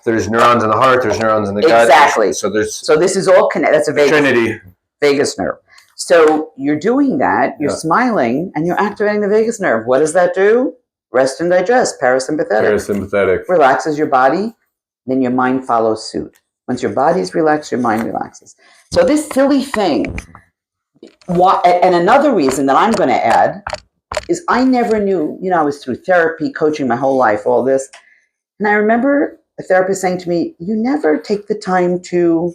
Speaker 1: there's neurons in the heart, there's neurons in the gut.
Speaker 2: Exactly.
Speaker 1: So
Speaker 2: this is all connected. That's a vagus nerve. So you're doing that, you're smiling, and you're activating the vagus nerve. What does that do? Rest and digest, parasympathetic. Relaxes your body, then your mind follows suit. Once your body's relaxed, your mind relaxes. So this silly thing, and another reason that I'm going to add is I never knew, I was through therapy, coaching my whole life, all this. And I remember a therapist saying to me, you never take the time to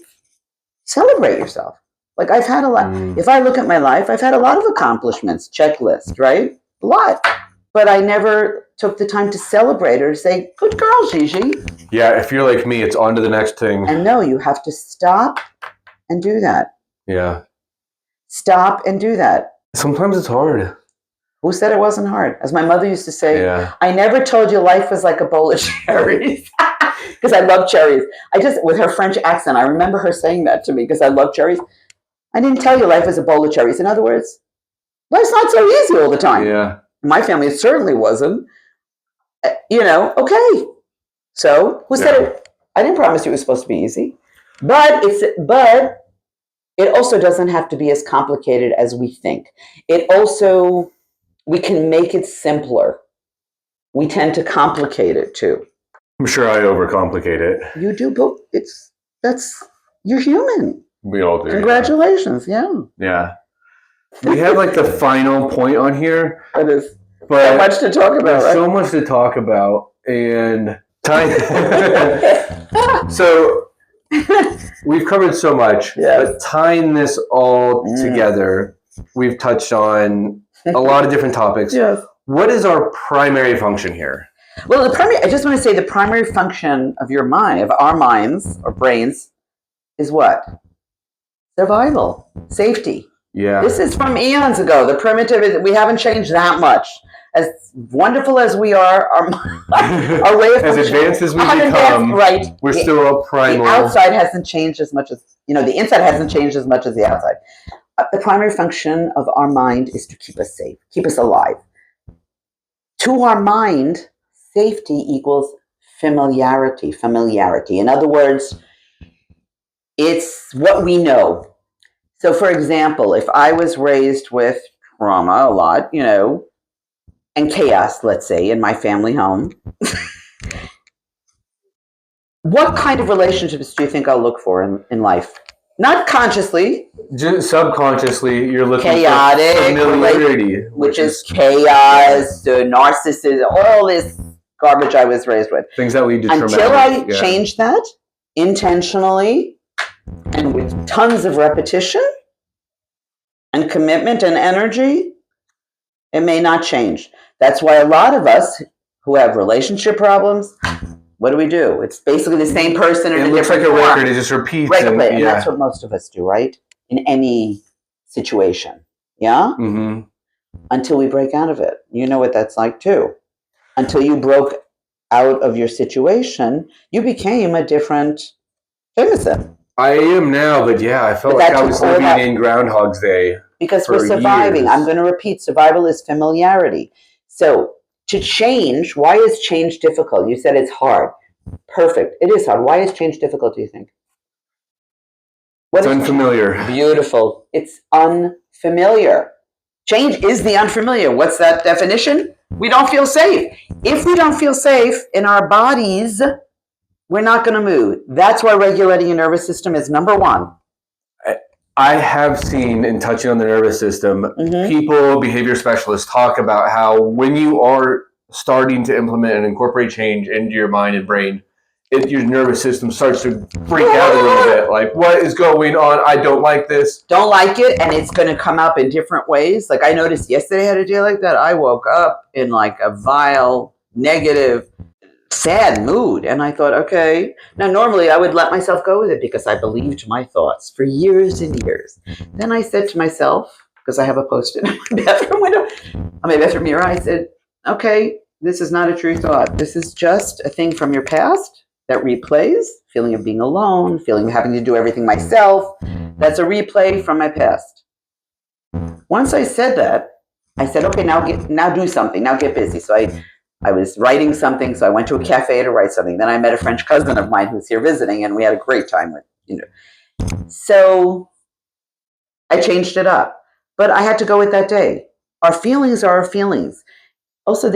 Speaker 2: celebrate yourself. Like I've had a lot, if I look at my life, I've had a lot of accomplishments, checklist, right? A lot. but I never took the time to celebrate or say, good girl, Gigi.
Speaker 1: Yeah, if you're like me, it's on to the next thing.
Speaker 2: And no, you have to stop and do that.
Speaker 1: Yeah.
Speaker 2: Stop and do that.
Speaker 1: Sometimes it's hard.
Speaker 2: Who said it wasn't hard? As my mother used to say, I never told you life was like a bowl of cherries. Because I love cherries. With her French accent, I remember her saying that to me because I love cherries. I didn't tell you life was a bowl of cherries. In other words, life's not so easy all the time.
Speaker 1: Yeah.
Speaker 2: My family, it certainly wasn't. Okay. So, who said it? I didn't promise you it was supposed to be easy. But it also doesn't have to be as complicated as we think. We can make it simpler. We tend to complicate it too.
Speaker 1: I'm sure I overcomplicate it.
Speaker 2: You do, but you're human.
Speaker 1: We all do.
Speaker 2: Congratulations,
Speaker 1: Yeah. We have like the final point on here.
Speaker 2: It is so much to talk about.
Speaker 1: There's so much to talk about, and time. So we've covered so much, but tying this all together, we've touched on a lot of different topics.
Speaker 2: Yes.
Speaker 1: What is our primary function here?
Speaker 2: Well, I just want to say the primary function of your mind, of our minds or brains, is what? Survival, safety.
Speaker 1: Yeah.
Speaker 2: This is from eons ago. The primitive, we haven't changed that much. As wonderful as we are, our way of
Speaker 1: as advanced as we become, we're still a primal.
Speaker 2: The outside hasn't changed as much as, the inside hasn't changed as much as the outside. The primary function of our mind is to keep us safe, keep us alive. To our mind, safety equals familiarity. In other words, it's what we know. So, for example, if I was raised with trauma a lot, and chaos, let's say, in my family home, what kind of relationships do you think I'll look for in life? Not consciously.
Speaker 1: Just subconsciously, you're looking
Speaker 2: chaotic,
Speaker 1: for familiarity.
Speaker 2: Which is chaos, narcissism, all this garbage I was raised with.
Speaker 1: Things that lead to traumatic.
Speaker 2: Until I change that intentionally and with tons of repetition and commitment and energy, it may not change. That's why a lot of us who have relationship problems, what do? It's basically the same person in a different form.
Speaker 1: It looks like a record. It just repeats.
Speaker 2: And that's what most of us do, right? In any situation. Yeah?
Speaker 1: Mm-hmm.
Speaker 2: Until we break out of it. You know what that's like too. Until you broke out of your situation, you became a different person.
Speaker 1: I am now, but I felt like I was living in Groundhog's Day.
Speaker 2: Because we're surviving.
Speaker 1: Years.
Speaker 2: I'm going to repeat, survival is familiarity. So to change, why is change difficult? You said it's hard. Perfect. It is hard. Why is change difficult, do you think?
Speaker 1: It's unfamiliar.
Speaker 2: Beautiful. It's unfamiliar. Change is the unfamiliar. What's that definition? We don't feel safe. If we don't feel safe in our bodies, we're not going to move. That's why regulating your nervous system is number one.
Speaker 1: I have seen, in touching on the nervous system, people, behavior specialists, talk about how when you are starting to implement and incorporate change into your mind and brain, your nervous system starts to freak out a little bit. Like, what is going on? I don't like this.
Speaker 2: Don't like it, and it's going to come up in different ways. Like I noticed yesterday I had a day like that. I woke up in like a vile, negative, sad mood. And I thought, okay. Now, normally I would let myself go with it because I believed my thoughts for years and years. Then I said to myself, because I have a Post-it in my bathroom window, on my bathroom mirror, I said, okay, this is not a true thought. This is just a thing from your past that replays, feeling of being alone, feeling of having to do everything myself. That's a replay from my past. Once I said that, I said, okay, now do something. Now get busy. So I was writing something, so I went to a cafe to write something. Then I met a French cousin of mine who's here visiting, and we had a great time with. So I changed it up. But I had to go with that day. Our feelings are our feelings. Also,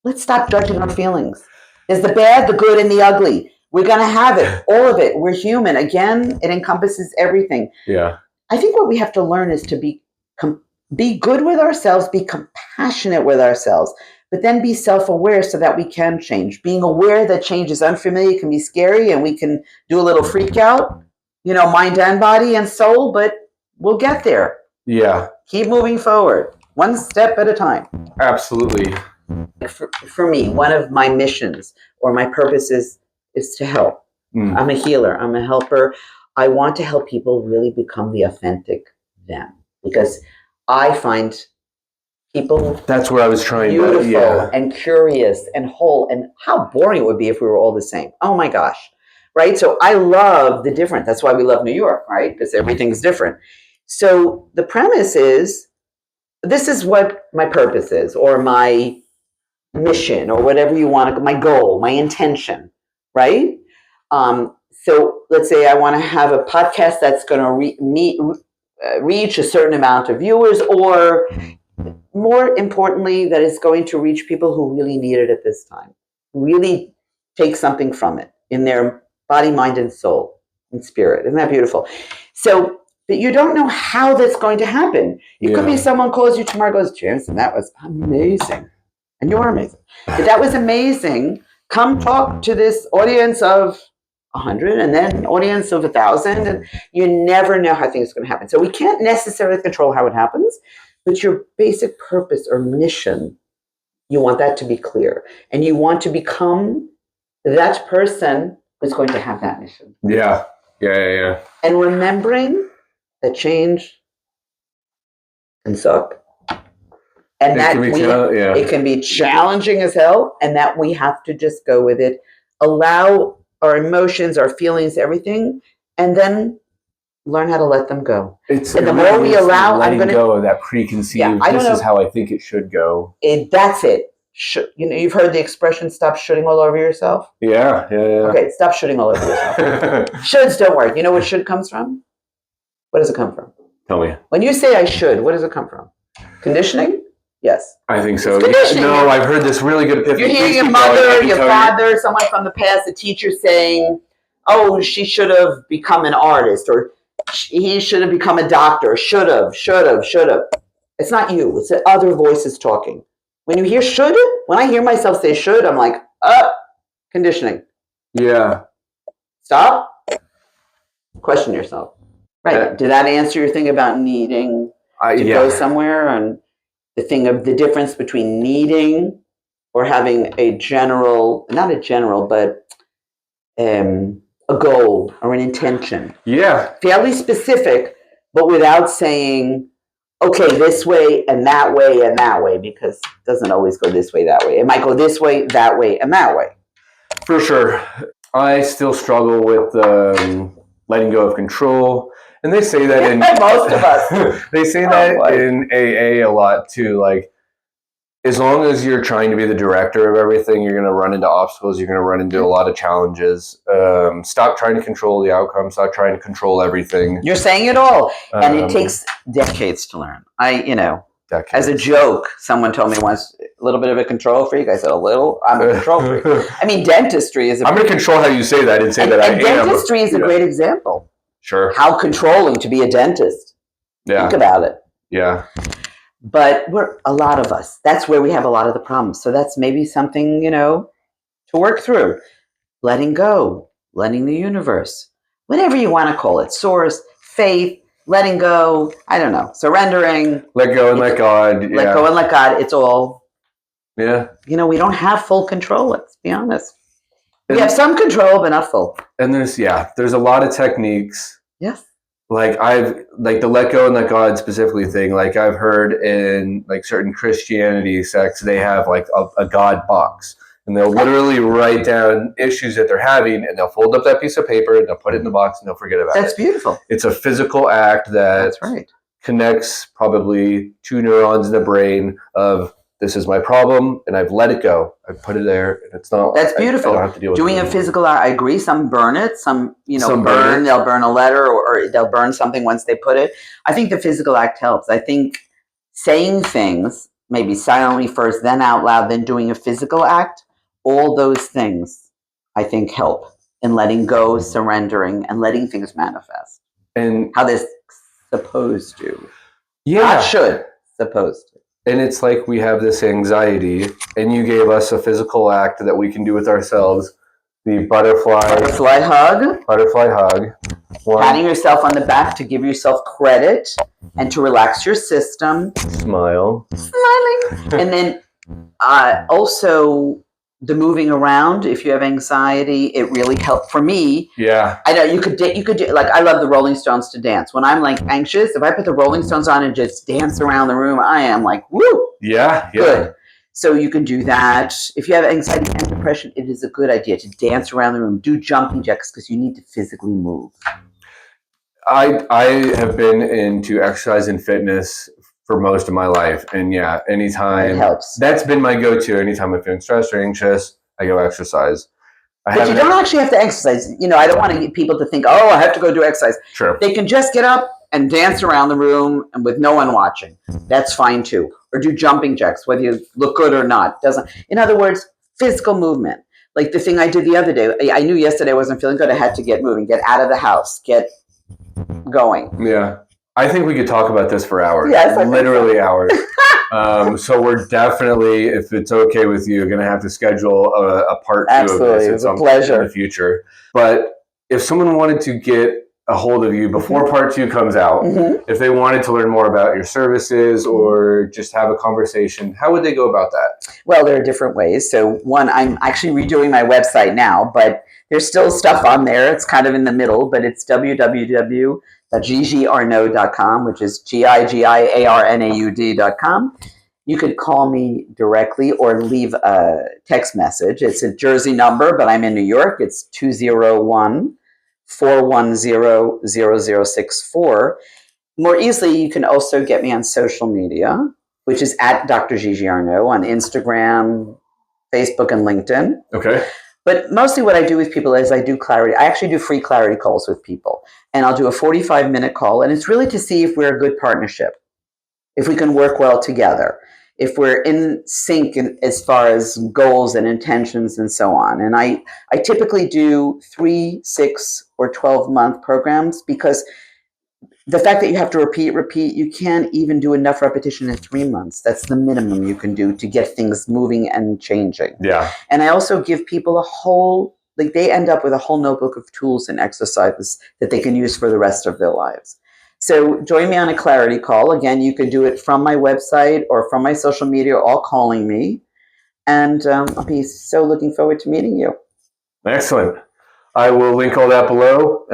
Speaker 2: let's stop judging our feelings. There's the bad, the good, and the ugly. We're going to have it, all of it. We're human. Again, it encompasses everything.
Speaker 1: Yeah.
Speaker 2: I think what we have to learn is to be good with ourselves, be compassionate with ourselves, but then be self-aware so that we can change. Being aware that change is unfamiliar can be scary, and we can do a little freak out, mind and body and soul, but we'll get there.
Speaker 1: Yeah.
Speaker 2: Keep moving forward. one step at a time.
Speaker 1: Absolutely.
Speaker 2: For me, one of my missions or my purposes is to help. I'm a healer. I'm a helper. I want to help people really become the authentic them, because I find people,
Speaker 1: that's where I was trying
Speaker 2: beautiful and curious and whole, and how boring it would be if we were all the same. Oh my gosh. Right? So I love the different. That's why we love New York, right? Because everything's different. So the premise is, this is what my purpose is, or my mission, or whatever you want to, my goal, my intention, right? So let's say I want to have a podcast that's going to reach a certain amount of viewers, or more importantly, that is going to reach people who really need it at this time, really take something from it in their body, mind, and soul and spirit. Isn't that beautiful? So, but you don't know how that's going to happen. It could be someone calls you tomorrow, goes, Jameson, that was amazing. And you're amazing. But that was amazing. Come talk to this audience of 100, and then an audience of 1,000, and you never know how things are going to happen. So we can't necessarily control how it happens, but your basic purpose or mission, you want that to be clear. And you want to become that person who's going to have that mission.
Speaker 1: Yeah.
Speaker 2: And remembering that change can suck. And that it can be challenging as hell, and that we have to just go with it, allow our emotions, our feelings, everything, and then learn how to let them go. And the more we allow,
Speaker 1: letting go of that preconceived, this is how I think it should go.
Speaker 2: That's it. You've heard the expression, stop shooting all over yourself?
Speaker 1: Yeah.
Speaker 2: Okay, stop shooting all over yourself. Shoulds don't work. You know what should comes from? What does it come from?
Speaker 1: Tell me.
Speaker 2: When you say I should, what does it come from? Conditioning? Yes.
Speaker 1: I think so. No, I've heard this really good epiphany.
Speaker 2: You're hearing your mother, your father, someone from the past, a teacher saying, oh, she should have become an artist, or he should have become a doctor, should have. It's not you. It's the other voices talking. When you hear should, when I hear myself say should, I'm like, conditioning.
Speaker 1: Yeah.
Speaker 2: Stop. Question yourself. Right. Did that answer your thing about needing to go somewhere? And the thing of the difference between needing or having a general, not a general, but a goal or an intention.
Speaker 1: Yeah.
Speaker 2: Fairly specific, but without saying, okay, this way and that way and that way, because it doesn't always go this way, that way. It might go this way, that way, and that way.
Speaker 1: For sure. I still struggle with letting go of control. And they say that in
Speaker 2: most of us.
Speaker 1: They say that in AA a lot too. Like, as long as you're trying to be the director of everything, you're going to run into obstacles. You're going to run into a lot of challenges. Stop trying to control the outcome. Stop trying to control everything.
Speaker 2: You're saying it all, and it takes decades to learn. Decades. As a joke, someone told me once, a little bit of a control freak. I said, a little? I'm a control freak. I mean, dentistry is.
Speaker 1: I'm going to control how you say that and say that I am.
Speaker 2: Dentistry is a great example.
Speaker 1: Sure.
Speaker 2: How controlling to be a dentist.
Speaker 1: Yeah.
Speaker 2: Think about it.
Speaker 1: Yeah.
Speaker 2: But we're a lot of us. That's where we have a lot of the problems. So that's maybe something, to work through. Letting go, letting the universe, whatever you want to call it, source, faith, letting go, I don't know, surrendering.
Speaker 1: Let go and let God. Yeah.
Speaker 2: Let go and let God. It's all.
Speaker 1: Yeah.
Speaker 2: We don't have full control, let's be honest. We have some control, but not full.
Speaker 1: And there's a lot of techniques.
Speaker 2: Yes.
Speaker 1: Like the let go and let God specifically thing, like I've heard in like certain Christianity sects, they have like a God box, and they'll literally write down issues that they're having, and they'll fold up that piece of paper and they'll put it in the box and they'll forget about it.
Speaker 2: That's beautiful.
Speaker 1: It's a physical act that connects probably 2 neurons in the brain of, this is my problem, and I've let it go. I put it there, and it's not.
Speaker 2: That's beautiful.
Speaker 1: I don't have to deal with
Speaker 2: doing a physical. I agree. Some burn it. Some burn. They'll burn a letter, or they'll burn something once they put it. I think the physical act helps. I think saying things, maybe silently first, then out loud, then doing a physical act. All those things, I think, help in letting go, surrendering, and letting things manifest.
Speaker 1: And
Speaker 2: how they're supposed to.
Speaker 1: Yeah.
Speaker 2: Not should. Supposed to.
Speaker 1: And it's like we have this anxiety, and you gave us a physical act that we can do with ourselves. The butterfly hug.
Speaker 2: Patting yourself on the back to give yourself credit and to relax your system.
Speaker 1: Smile.
Speaker 2: Smiling. And then also the moving around. If you have anxiety, it really helped for me.
Speaker 1: Yeah.
Speaker 2: I know you could do, like, I love the Rolling Stones to dance. When I'm like anxious, if I put the Rolling Stones on and just dance around the room, I am like, woo.
Speaker 1: Yeah.
Speaker 2: Good. So you can do that. If you have anxiety and depression, it is a good idea to dance around the room. Do jumping jacks because you need to physically move.
Speaker 1: I have been into exercise and fitness for most of my life. And yeah, anytime.
Speaker 2: It helps.
Speaker 1: That's been my go-to. Anytime I'm feeling stressed or anxious, I go exercise.
Speaker 2: But you don't actually have to exercise. You know, I don't want to get people to think, oh, I have to go do exercise.
Speaker 1: Sure.
Speaker 2: They can just get up and dance around the room and with no one watching. That's fine too. Or do jumping jacks, whether you look good or not. In other words, physical movement. Like the thing I did the other day. I knew yesterday I wasn't feeling good. I had to get moving, get out of the house, get going.
Speaker 1: Yeah. I think we could talk about this for hours.
Speaker 2: Yes,
Speaker 1: literally hours. So we're definitely, if it's okay with you, going to have to schedule a part 2
Speaker 2: Absolutely.
Speaker 1: of this
Speaker 2: It was a pleasure.
Speaker 1: in the future. But if someone wanted to get a hold of you before part 2 comes out, if they wanted to learn more about your services or just have a conversation, how would they go about that? Well,
Speaker 2: there are different ways. So one, I'm actually redoing my website now, but there's still stuff on there. It's kind of in the middle, but it's www.gigiarnaud.com, which is gigiarnaud.com. You could call me directly or leave a text message. It's a Jersey number, but I'm in New York. It's 201-410-0064. More easily, you can also get me on social media, which is at Dr. Gigi Arnaud on Instagram, Facebook, and LinkedIn.
Speaker 1: Okay.
Speaker 2: But mostly what I do with people is I do clarity. I actually do free clarity calls with people. And I'll do a 45-minute call. And it's really to see if we're a good partnership, if we can work well together, if we're in sync as far as goals and intentions and so on. And I typically do 3, 6, or 12-month programs because the fact that you have to repeat, you can't even do enough repetition in 3 months. That's the minimum you can do to get things moving and changing.
Speaker 1: Yeah.
Speaker 2: And I also give people they end up with a whole notebook of tools and exercises that they can use for the rest of their lives. So join me on a clarity call. Again, you can do it from my website or from my social media, or calling me. And I'll be so looking forward to meeting you.
Speaker 1: Excellent. I will link all that below.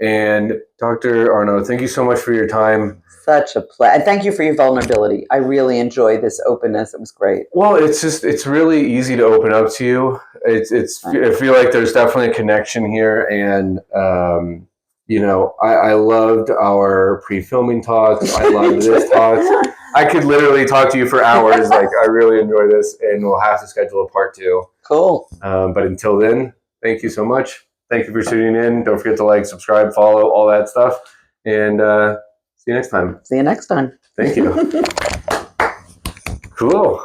Speaker 1: And Dr. Arnaud, thank you so much for your time.
Speaker 2: Such a pleasure. And thank you for your vulnerability. I really enjoy this openness. It was great.
Speaker 1: Well, it's really easy to open up to you. I feel like there's definitely a connection here. And, I loved our pre-filming talks. I loved this talk. I could literally talk to you for hours. Like, I really enjoy this, and we'll have to schedule a part 2.
Speaker 2: Cool.
Speaker 1: But until then, thank you so much. Thank you for tuning in. Don't forget to like, subscribe, follow, all that stuff. And see you next time.
Speaker 2: See you next time.
Speaker 1: Thank you. Cool.